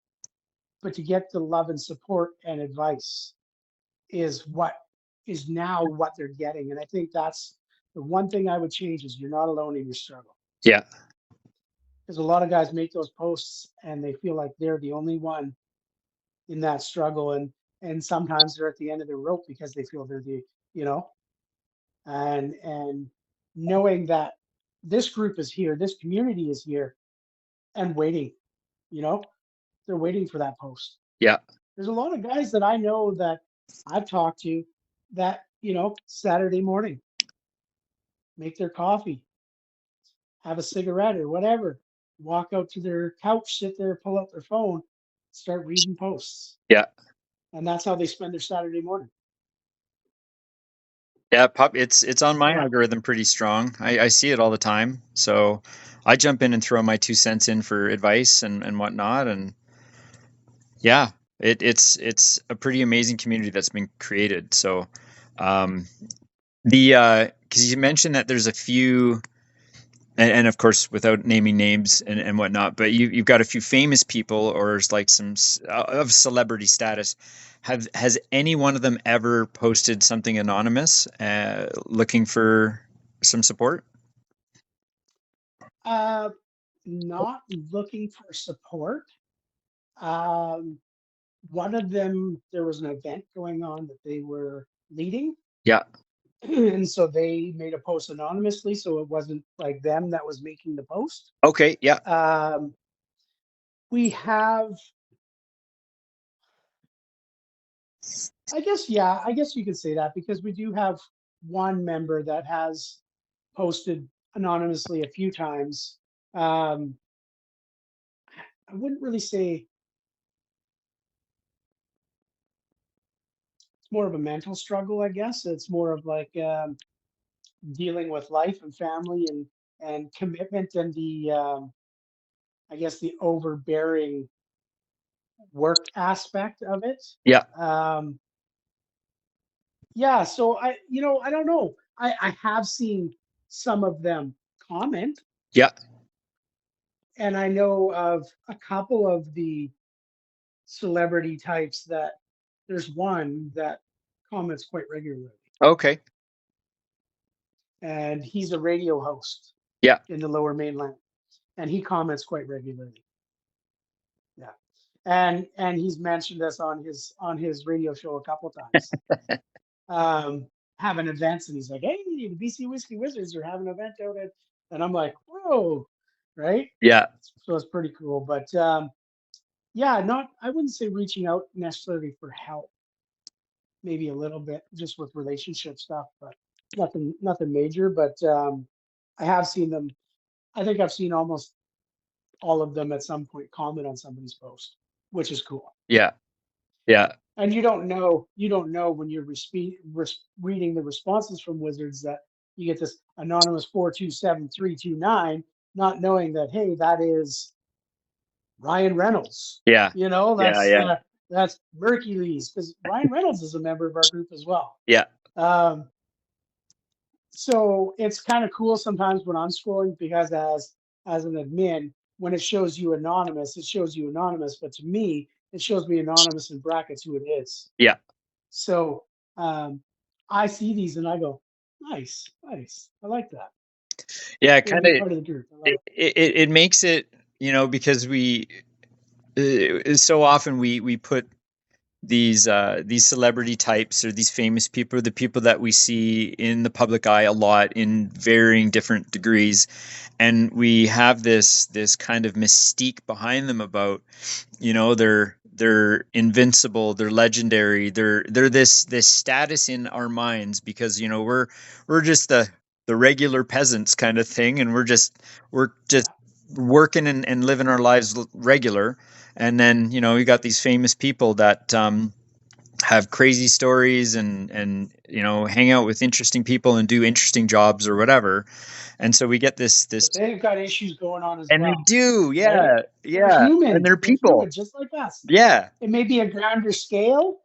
[SPEAKER 1] but to get the love and support and advice is what they're getting. And I think that's the one thing I would change: is you're not alone in your struggle.
[SPEAKER 2] Yeah.
[SPEAKER 1] Because a lot of guys make those posts and they feel like they're the only one in that struggle, and sometimes they're at the end of their rope because they feel they're the you know and knowing that this group is here, this community is here and waiting, you know they're waiting for that post.
[SPEAKER 2] Yeah.
[SPEAKER 1] There's a lot of guys that I know that I've talked to that, Saturday morning, make their coffee, have a cigarette or whatever, walk out to their couch, sit there, pull out their phone, start reading posts.
[SPEAKER 2] Yeah.
[SPEAKER 1] And that's how they spend their Saturday morning.
[SPEAKER 2] Yeah, it's on my
[SPEAKER 1] Yeah.
[SPEAKER 2] algorithm pretty strong. I see it all the time. So I jump in and throw my 2 cents in for advice and whatnot. And yeah, it's a pretty amazing community that's been created. So um because you mentioned that there's a few, and of course without naming names and whatnot, but you've got a few famous people, or it's like some of celebrity status. Has any one of them ever posted something anonymous, looking for some support?
[SPEAKER 1] Uh, Not looking for support. Um, One of them, there was an event going on that they were leading.
[SPEAKER 2] Yeah.
[SPEAKER 1] And so they made a post anonymously. So it wasn't like them that was making the post.
[SPEAKER 2] Okay. Yeah.
[SPEAKER 1] Um, we have, I guess you could say that, because we do have one member that has posted anonymously a few times. Um, I wouldn't really say it's more of a mental struggle. I guess it's more of like, dealing with life and family and commitment, and the I guess the overbearing work aspect of it.
[SPEAKER 2] Yeah.
[SPEAKER 1] Um, yeah, so I don't know. I have seen some of them comment,
[SPEAKER 2] Yeah.
[SPEAKER 1] and I know of a couple of the celebrity types that there's one that comments quite regularly,
[SPEAKER 2] Okay.
[SPEAKER 1] and he's a radio host
[SPEAKER 2] Yeah.
[SPEAKER 1] in the Lower Mainland, and he comments quite regularly. Yeah, and he's mentioned us on his radio show a couple times. Um, Having events, and he's like, "Hey, the BC Whiskey Wizards are having an event out at," and I'm like, "Whoa!" Right?
[SPEAKER 2] Yeah.
[SPEAKER 1] So it's pretty cool. But yeah, not I wouldn't say reaching out necessarily for help. Maybe a little bit just with relationship stuff, but nothing major. But I have seen them. I think I've seen almost all of them at some point comment on somebody's post, which is cool.
[SPEAKER 2] Yeah. Yeah.
[SPEAKER 1] And you don't know when you're reading the responses from Wizards that you get this anonymous 427-329, not knowing that, hey, that is Ryan Reynolds.
[SPEAKER 2] Yeah. Yeah.
[SPEAKER 1] That's
[SPEAKER 2] Yeah.
[SPEAKER 1] that's Mercules, because Ryan Reynolds is a member of our group as well.
[SPEAKER 2] Yeah.
[SPEAKER 1] Um, so it's kind of cool sometimes when I'm scrolling, because as an admin, when it shows you anonymous, it shows you anonymous, but to me, it shows me anonymous in brackets who it is.
[SPEAKER 2] Yeah.
[SPEAKER 1] So I see these and I go, nice, nice. I like that.
[SPEAKER 2] Yeah.
[SPEAKER 1] They're a
[SPEAKER 2] Kind
[SPEAKER 1] good
[SPEAKER 2] of.
[SPEAKER 1] part of the group. I love
[SPEAKER 2] It,
[SPEAKER 1] it.
[SPEAKER 2] it makes it, because so often we put these celebrity types, or these famous people, the people that we see in the public eye a lot in varying different degrees, and we have this kind of mystique behind them about, they're invincible, they're legendary, they're this status in our minds, because we're just the regular peasants kind of thing, and we're just
[SPEAKER 1] Yeah.
[SPEAKER 2] working and living our lives regular. And then, you got these famous people that have crazy stories and hang out with interesting people and do interesting jobs or whatever. And so we get this
[SPEAKER 1] But they've got issues going on as
[SPEAKER 2] and they
[SPEAKER 1] well,
[SPEAKER 2] do,
[SPEAKER 1] right?
[SPEAKER 2] yeah,
[SPEAKER 1] They're
[SPEAKER 2] yeah, and
[SPEAKER 1] human.
[SPEAKER 2] they're
[SPEAKER 1] They're
[SPEAKER 2] people,
[SPEAKER 1] human, just like us.
[SPEAKER 2] yeah.
[SPEAKER 1] It may be a grander scale,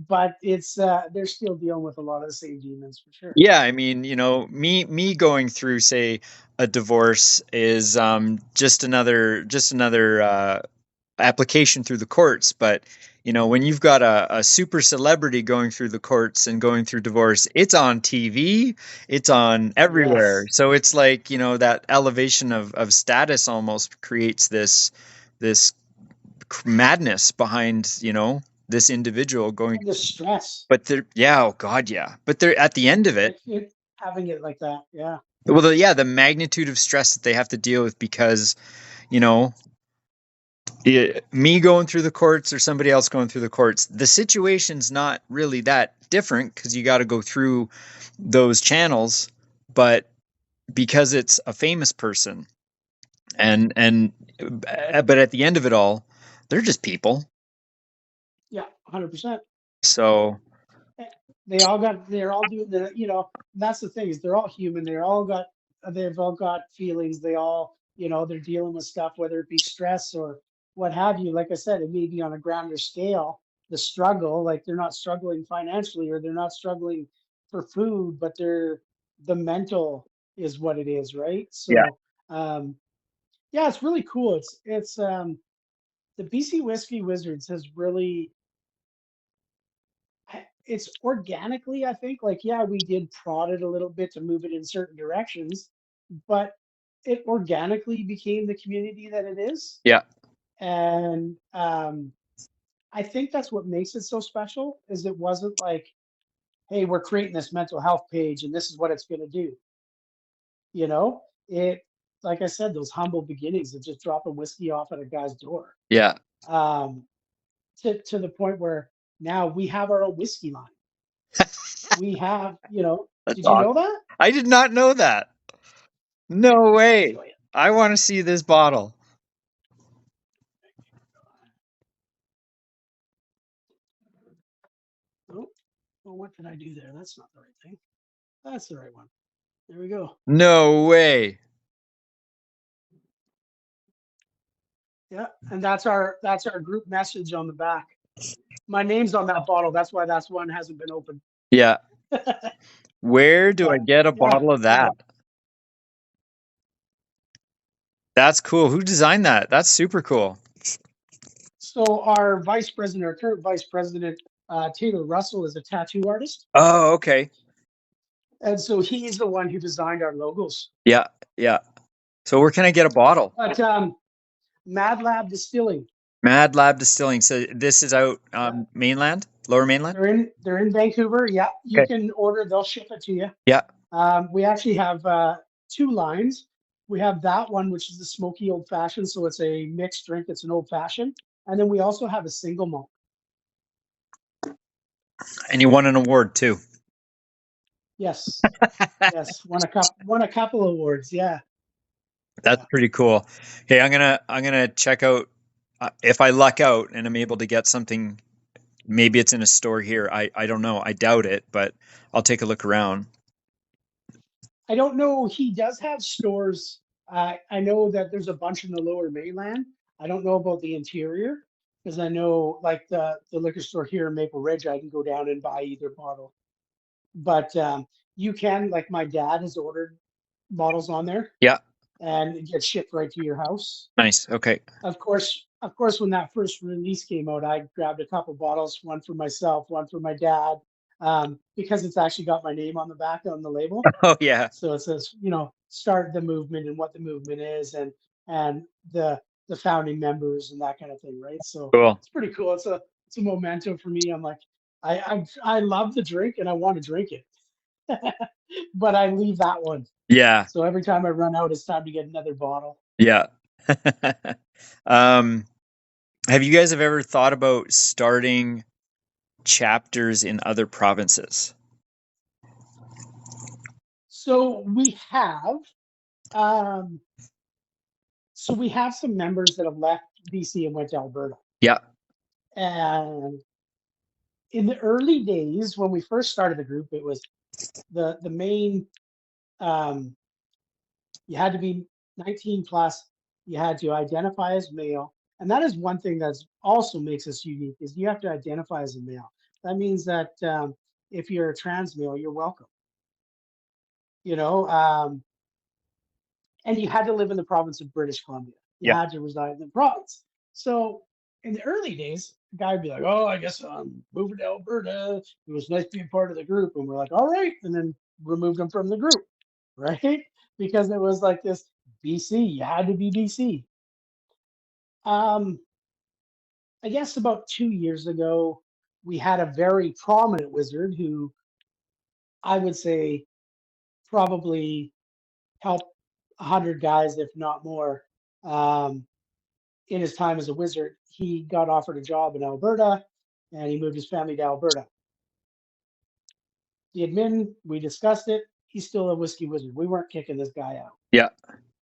[SPEAKER 1] but it's they're still dealing with a lot of the same demons for sure.
[SPEAKER 2] Yeah, I mean, me going through, say, a divorce is just another application through the courts. But when you've got a super celebrity going through the courts and going through divorce, it's on TV, it's on everywhere.
[SPEAKER 1] Yes.
[SPEAKER 2] So it's like, that elevation of status almost creates this madness behind, this individual going.
[SPEAKER 1] And the stress,
[SPEAKER 2] But they're, yeah, oh God, yeah. But they're at the end of it.
[SPEAKER 1] having it like that. Yeah.
[SPEAKER 2] Well, the magnitude of stress that they have to deal with because, you know, me going through the courts or somebody else going through the courts, the situation's not really that different because you got to go through those channels, but because it's a famous person but at the end of it all, they're just people.
[SPEAKER 1] Yeah. 100%.
[SPEAKER 2] So,
[SPEAKER 1] They're all doing that's the thing is they're all human. They've all got feelings. They all, they're dealing with stuff, whether it be stress or what have you. Like I said, it may be on a grander scale, the struggle, like they're not struggling financially or they're not struggling for food, but the mental is what it is, right?
[SPEAKER 2] yeah,
[SPEAKER 1] So, um, yeah, it's really cool. It's the BC Whiskey Wizards has really it's organically, I think, like, yeah, we did prod it a little bit to move it in certain directions, but it organically became the community that it is.
[SPEAKER 2] yeah,
[SPEAKER 1] And I think that's what makes it so special is it wasn't like, hey, we're creating this mental health page and this is what it's going to do. You know, it, like I said, those humble beginnings of just dropping whiskey off at a guy's door,
[SPEAKER 2] yeah.
[SPEAKER 1] um, to the point where now we have our own whiskey line. We have,
[SPEAKER 2] That's
[SPEAKER 1] did you know
[SPEAKER 2] awesome.
[SPEAKER 1] that?
[SPEAKER 2] I did not know that. No way.
[SPEAKER 1] Show you.
[SPEAKER 2] I want to see this bottle.
[SPEAKER 1] Oh, well, what did I do there? That's not the right thing. That's the right one. There we go.
[SPEAKER 2] No way.
[SPEAKER 1] Yeah, and that's our group message on the back. My name's on that bottle. That's why that's one hasn't been opened.
[SPEAKER 2] Yeah. Where do I
[SPEAKER 1] But
[SPEAKER 2] get a
[SPEAKER 1] yeah,
[SPEAKER 2] bottle of that? That's cool. Who designed that? That's super cool.
[SPEAKER 1] so our vice president, our current vice president, Taylor Russell, is a tattoo artist,
[SPEAKER 2] Oh, okay.
[SPEAKER 1] and so he's the one who designed our logos.
[SPEAKER 2] Yeah, yeah. So where can I get a bottle?
[SPEAKER 1] But Mad Lab Distilling,
[SPEAKER 2] Mad Lab Distilling. So this is out
[SPEAKER 1] yeah,
[SPEAKER 2] mainland, lower mainland?
[SPEAKER 1] they're in Vancouver. Yeah, you
[SPEAKER 2] Okay.
[SPEAKER 1] can order; they'll ship it to you.
[SPEAKER 2] Yeah.
[SPEAKER 1] We actually have two lines. We have that one, which is the smoky old fashioned. So it's a mixed drink. It's an old fashioned. And then we also have a single malt.
[SPEAKER 2] And you won an award too.
[SPEAKER 1] Yes. Yes. Won a couple awards. Yeah.
[SPEAKER 2] That's
[SPEAKER 1] Yeah.
[SPEAKER 2] pretty cool. Okay, I'm gonna check out if I luck out and I'm able to get something. Maybe it's in a store here. I don't know. I doubt it, but I'll take a look around.
[SPEAKER 1] I don't know. He does have stores. I know that there's a bunch in the lower mainland. I don't know about the interior because I know like the liquor store here in Maple Ridge, I can go down and buy either bottle. But you can, like my dad has ordered bottles on there
[SPEAKER 2] Yeah.
[SPEAKER 1] and it gets shipped right to your house.
[SPEAKER 2] Nice. Okay.
[SPEAKER 1] Of course, when that first release came out, I grabbed a couple bottles, one for myself, one for my dad, because it's actually got my name on the back on the label.
[SPEAKER 2] Oh yeah.
[SPEAKER 1] So it says, start the movement and what the movement is, and the founding members and that kind of thing, right? So
[SPEAKER 2] Cool.
[SPEAKER 1] it's pretty cool. It's a memento for me. I'm like, I love the drink and I want to drink it, but I leave that one.
[SPEAKER 2] Yeah.
[SPEAKER 1] So every time I run out, it's time to get another bottle.
[SPEAKER 2] Yeah. um, have you guys have ever thought about starting chapters in other provinces?
[SPEAKER 1] So um, we have some members that have left BC and went to Alberta,
[SPEAKER 2] Yeah.
[SPEAKER 1] and in the early days when we first started the group, it was the main um, you had to be 19 plus. You had to identify as male, and that is one thing that's also makes us unique. Is you have to identify as a male. That means that if you're a trans male, you're welcome. You know, and you had to live in the province of British Columbia. You
[SPEAKER 2] Yeah.
[SPEAKER 1] had to reside in the province. So in the early days, the guy would be like, "Oh, I guess I'm moving to Alberta. It was nice being part of the group," and we're like, "All right," and then removed him from the group, right? Because it was like this BC. You had to be BC. Um, I guess about 2 years ago, we had a very prominent wizard who I would say probably helped 100 guys, if not more. Um, in his time as a wizard, he got offered a job in Alberta and he moved his family to Alberta. The admin, we discussed it. He's still a whiskey wizard. We weren't kicking this guy out,
[SPEAKER 2] Yeah.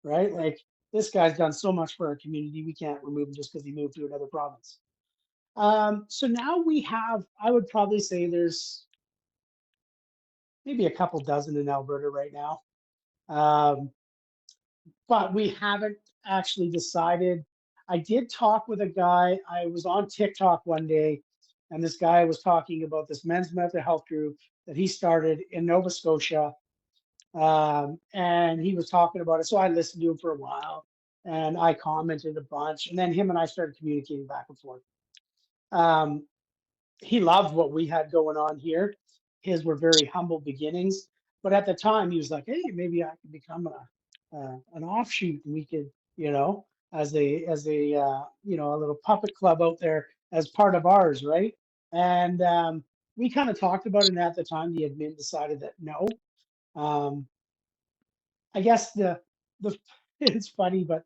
[SPEAKER 1] right? Like this guy's done so much for our community. We can't remove him just because he moved to another province. So now we have, I would probably say there's maybe a couple dozen in Alberta right now. Um, but we haven't actually decided. I did talk with a guy. I was on TikTok one day, and this guy was talking about this men's mental health group that he started in Nova Scotia. And he was talking about it. So I listened to him for a while and I commented a bunch. And then him and I started communicating back and forth. Um, he loved what we had going on here. His were very humble beginnings, but at the time he was like, "Hey, maybe I could become an offshoot, and we could, you know, as a a little puppet club out there as part of ours, right?" And we kind of talked about it. And at the time, the admin decided that no. Um, I guess the it's funny, but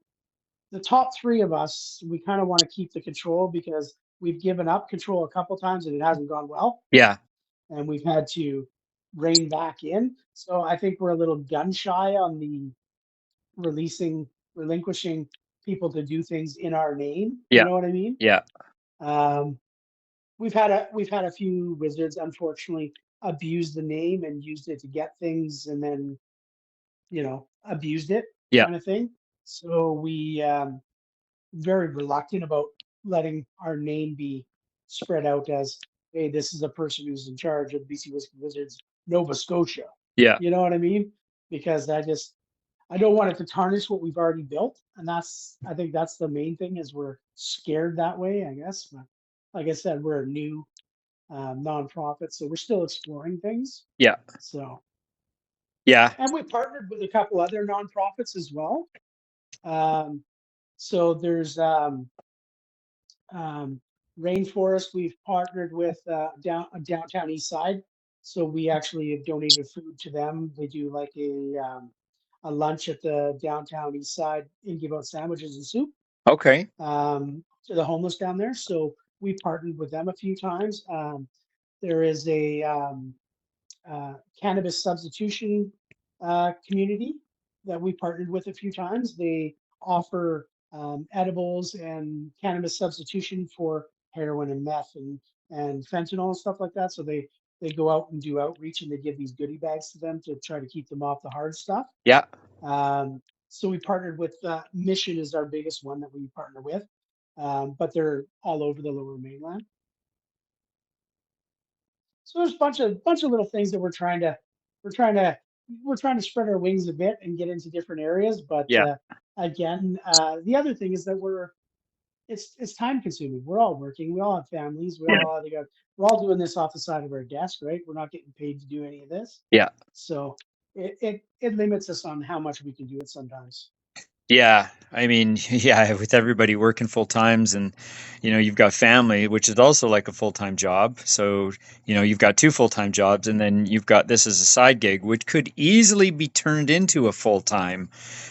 [SPEAKER 1] the top three of us, we kind of want to keep the control because we've given up control a couple times and it hasn't gone well
[SPEAKER 2] Yeah.
[SPEAKER 1] and we've had to rein back in. So I think we're a little gun shy on the releasing, relinquishing people to do things in our name. You
[SPEAKER 2] Yeah.
[SPEAKER 1] know what I mean?
[SPEAKER 2] Yeah.
[SPEAKER 1] Um, we've had a few wizards, unfortunately, abuse the name and used it to get things, and then abused it,
[SPEAKER 2] Yeah.
[SPEAKER 1] kind of thing. So we very reluctant about letting our name be spread out as, hey, this is a person who's in charge of BC Whiskey Wizards, Nova Scotia.
[SPEAKER 2] Yeah.
[SPEAKER 1] You know what I mean? Because I don't want it to tarnish what we've already built, and I think that's the main thing is we're scared that way, I guess. But like I said, we're a new nonprofit, so we're still exploring things.
[SPEAKER 2] Yeah.
[SPEAKER 1] So,
[SPEAKER 2] Yeah.
[SPEAKER 1] and we partnered with a couple other nonprofits as well. Um, so there's um, Rainforest. We've partnered with downtown East Side, so we actually have donated food to them. They do like a lunch at the downtown East Side and give out sandwiches and soup
[SPEAKER 2] Okay.
[SPEAKER 1] to the homeless down there. So we partnered with them a few times. There is a cannabis substitution community that we partnered with a few times. They offer edibles and cannabis substitution for heroin and meth and fentanyl and stuff like that. So they go out and do outreach and they give these goodie bags to them to try to keep them off the hard stuff.
[SPEAKER 2] Yeah.
[SPEAKER 1] So we partnered with Mission is our biggest one that we partner with, but they're all over the Lower Mainland. So there's a bunch of little things that we're trying to we're trying to spread our wings a bit and get into different areas. But
[SPEAKER 2] Yeah.
[SPEAKER 1] again, the other thing is that it's time consuming. We're all working. We all have families. We're all doing this off the side of our desk, right? We're not getting paid to do any of this.
[SPEAKER 2] Yeah.
[SPEAKER 1] So it limits us on how much we can do it sometimes.
[SPEAKER 2] Yeah, I mean, yeah, with everybody working full times and you've got family, which is also like a full-time job. So, you've got two full-time jobs and then you've got this as a side gig, which could easily be turned into a full-time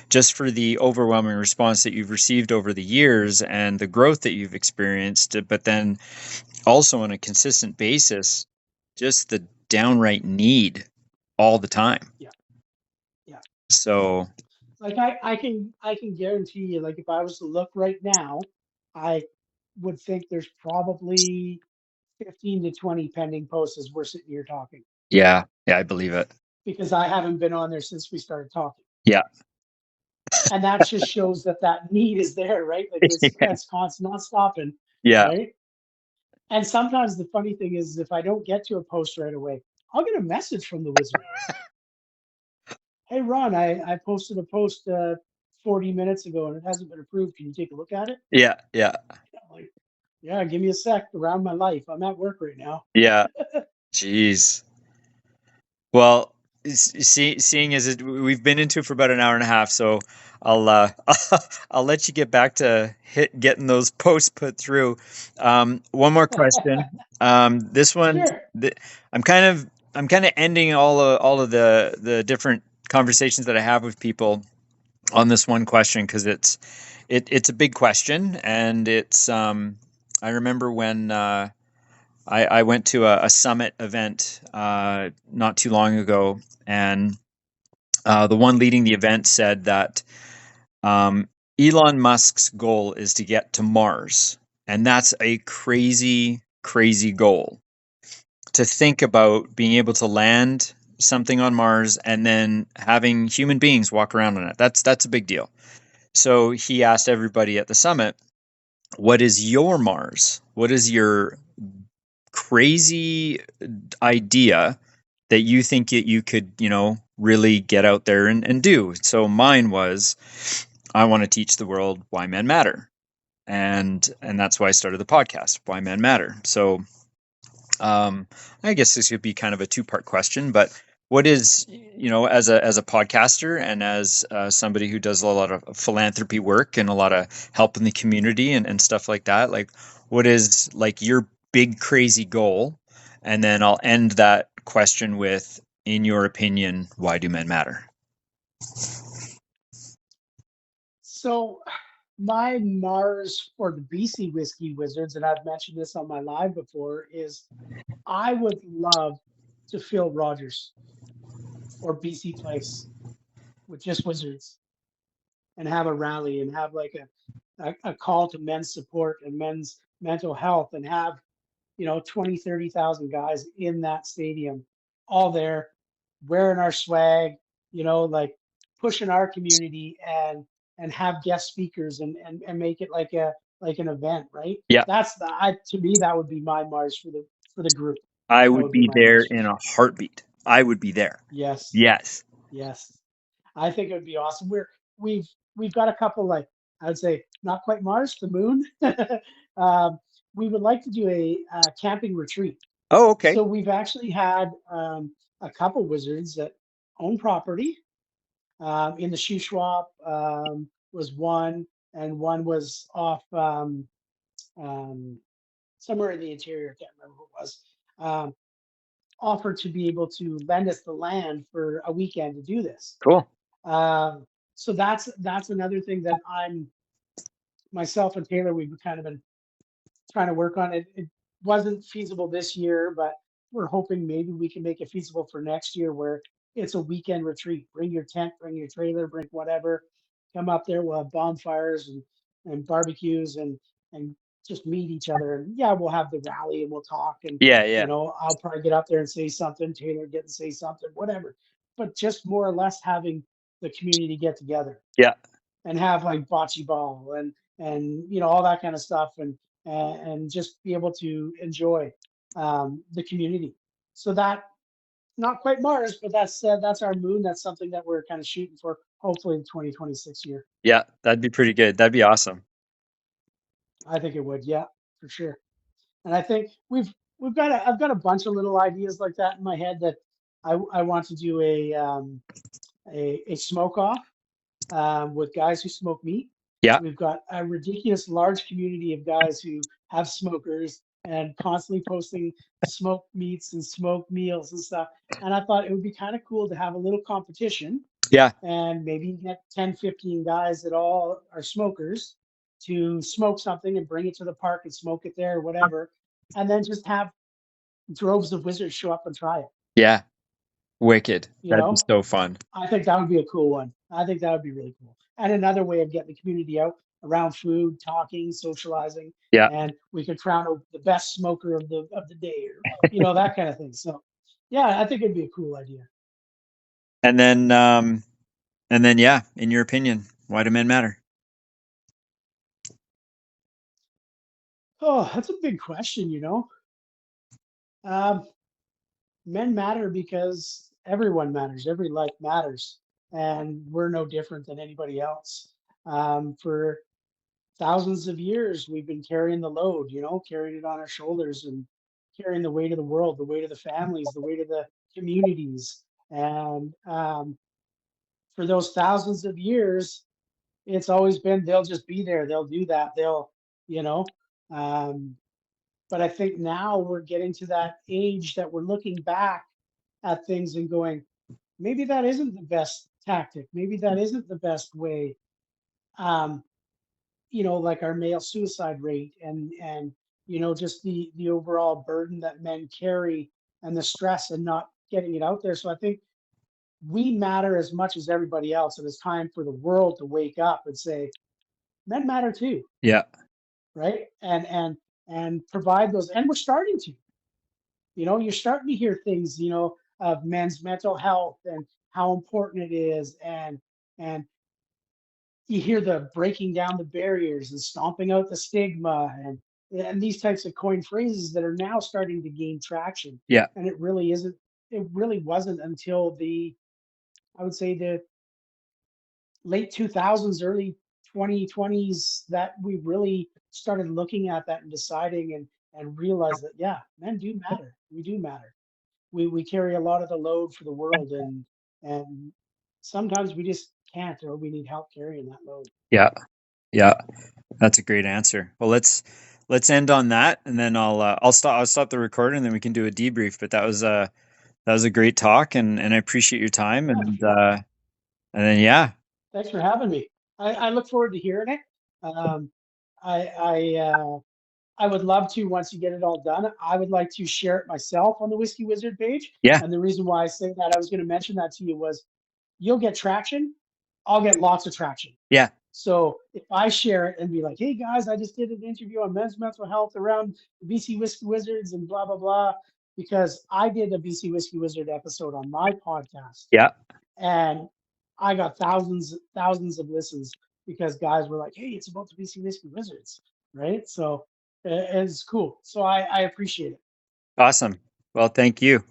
[SPEAKER 2] just for the overwhelming response that you've received over the years and the growth that you've experienced, but then also on a consistent basis, just the downright need all the time.
[SPEAKER 1] Yeah. Yeah.
[SPEAKER 2] So,
[SPEAKER 1] Like I can guarantee you, like if I was to look right now, I would think there's probably 15 to 20 pending posts as we're sitting here talking,
[SPEAKER 2] Yeah. Yeah, I believe it.
[SPEAKER 1] because I haven't been on there since we started talking.
[SPEAKER 2] Yeah.
[SPEAKER 1] And that just shows that that need is there, right? Like that's constant, not stopping,
[SPEAKER 2] Yeah.
[SPEAKER 1] right? And sometimes the funny thing is, if I don't get to a post right away, I'll get a message from the wizard. Hey, Ron, I posted a post 40 minutes ago and it hasn't been approved. Can you take a look at it?
[SPEAKER 2] Yeah. Yeah.
[SPEAKER 1] I'm like, yeah, give me a sec around my life. I'm at work right now.
[SPEAKER 2] Yeah. Jeez. Well, seeing as we've been into it for about an hour and a half, so I'll I'll let you get back to getting those posts put through. One more question. This one,
[SPEAKER 1] Sure.
[SPEAKER 2] I'm kind of ending all of the different conversations that I have with people on this one question because it's a big question, and it's I remember when I went to a summit event not too long ago, and the one leading the event said that um, Elon Musk's goal is to get to Mars, and that's a crazy, crazy goal. To think about being able to land something on Mars and then having human beings walk around on it. That's a big deal. So he asked everybody at the summit, "What is your Mars? What is your crazy idea that you think you could, really get out there and do?" So mine was, I want to teach the world why men matter. And that's why I started the podcast, Why Men Matter. So I guess this would be kind of a two-part question, but what is, as a podcaster and as somebody who does a lot of philanthropy work and a lot of help in the community and stuff like that, like what is like your big crazy goal? And then I'll end that question with, in your opinion, why do men matter?
[SPEAKER 1] So my Mars for the BC Whiskey Wizards, and I've mentioned this on my live before, is I would love to fill Rogers or BC Place with just wizards and have a rally and have like a call to men's support and men's mental health and have 20, 30,000 guys in that stadium, all there wearing our swag, like pushing our community and have guest speakers and make it like an event, right?
[SPEAKER 2] Yeah,
[SPEAKER 1] That's to me, that would be my Mars for the group.
[SPEAKER 2] I
[SPEAKER 1] That
[SPEAKER 2] would
[SPEAKER 1] would be
[SPEAKER 2] be
[SPEAKER 1] my
[SPEAKER 2] there
[SPEAKER 1] Mars for
[SPEAKER 2] in a
[SPEAKER 1] sure.
[SPEAKER 2] heartbeat. I would be there.
[SPEAKER 1] Yes.
[SPEAKER 2] Yes.
[SPEAKER 1] Yes. I think it would be awesome. We've we've got a couple, like I would say not quite Mars, the moon. um, we would like to do a camping retreat.
[SPEAKER 2] Oh, okay.
[SPEAKER 1] So we've actually had a couple wizards that own property. In the Shuswap was one, and one was off um, somewhere in the interior. I can't remember who it was. Um, Offered to be able to lend us the land for a weekend to do this.
[SPEAKER 2] Cool.
[SPEAKER 1] So that's another thing that I'm myself and Taylor, we've kind of been trying to work on it. It wasn't feasible this year, but we're hoping maybe we can make it feasible for next year, where it's a weekend retreat. Bring your tent, bring your trailer, bring whatever. Come up there. We'll have bonfires and barbecues and just meet each other. And yeah, we'll have the rally and we'll talk. And
[SPEAKER 2] Yeah, yeah,
[SPEAKER 1] I'll probably get up there and say something. Taylor get and say something, whatever. But just more or less having the community get together
[SPEAKER 2] yeah.
[SPEAKER 1] and have like bocce ball and all that kind of stuff and just be able to enjoy the community. So that not quite Mars, but that's our moon. That's something that we're kind of shooting for. Hopefully, in 2026 year.
[SPEAKER 2] Yeah, that'd be pretty good. That'd be awesome.
[SPEAKER 1] I think it would. Yeah, for sure. And I think we've got I've got a bunch of little ideas like that in my head that I want to do a smoke off with guys who smoke meat.
[SPEAKER 2] Yeah,
[SPEAKER 1] We've got a ridiculous large community of guys who have smokers and constantly posting smoked meats and smoked meals and stuff. And I thought it would be kind of cool to have a little competition
[SPEAKER 2] yeah,
[SPEAKER 1] and maybe get 10, 15 guys that all are smokers to smoke something and bring it to the park and smoke it there or whatever. And then just have droves of wizards show up and try it.
[SPEAKER 2] yeah. Wicked.
[SPEAKER 1] You
[SPEAKER 2] That'd be
[SPEAKER 1] know,
[SPEAKER 2] so fun.
[SPEAKER 1] I think that would be a cool one. I think that would be really cool. And another way of getting the community out. around food, talking, socializing,
[SPEAKER 2] Yeah.
[SPEAKER 1] and we could crown the best smoker of the day, or that kind of thing. So, yeah, I think it'd be a cool idea.
[SPEAKER 2] And then, yeah, in your opinion, why do men matter?
[SPEAKER 1] Oh, that's a big question. Um, Men matter because everyone matters. Every life matters, and we're no different than anybody else. For thousands of years, we've been carrying the load, carrying it on our shoulders and carrying the weight of the world, the weight of the families, the weight of the communities. And for those thousands of years, it's always been they'll just be there. They'll do that. You know, um, but I think now we're getting to that age that we're looking back at things and going, maybe that isn't the best tactic. Maybe that isn't the best way. Um, like our male suicide rate and just the overall burden that men carry and the stress and not getting it out there. So I think we matter as much as everybody else, and it's time for the world to wake up and say men matter too,
[SPEAKER 2] Yeah.
[SPEAKER 1] right? And provide those, and we're starting to. You're starting to hear things, of men's mental health and how important it is, and you hear the breaking down the barriers and stomping out the stigma and these types of coin phrases that are now starting to gain traction.
[SPEAKER 2] Yeah.
[SPEAKER 1] And it really wasn't until I would say the late 2000s, early 2020s that we really started looking at that and deciding and realized that, yeah, men do matter. We do matter. We carry a lot of the load for the world, and sometimes we just can't, or we need help carrying that load.
[SPEAKER 2] Yeah. Yeah. That's a great answer. Well, let's end on that, and then I'll stop the recording, and then we can do a debrief. But that was a great talk, and I appreciate your time,
[SPEAKER 1] Yeah,
[SPEAKER 2] and then yeah.
[SPEAKER 1] thanks for having me. I look forward to hearing it. Um, I I would love to, once you get it all done. I would like to share it myself on the Whiskey Wizard page.
[SPEAKER 2] Yeah.
[SPEAKER 1] And the reason why I say that, I was going to mention that to you, was you'll get traction. I'll get lots of traction.
[SPEAKER 2] Yeah.
[SPEAKER 1] So if I share it and be like, hey guys, I just did an interview on men's mental health around the BC Whiskey Wizards and blah, blah, blah, because I did a BC Whiskey Wizard episode on my podcast,
[SPEAKER 2] Yeah.
[SPEAKER 1] and I got thousands of listens because guys were like, hey, it's about the BC Whiskey Wizards, right? So it's cool. So I appreciate it.
[SPEAKER 2] Awesome. Well, thank you.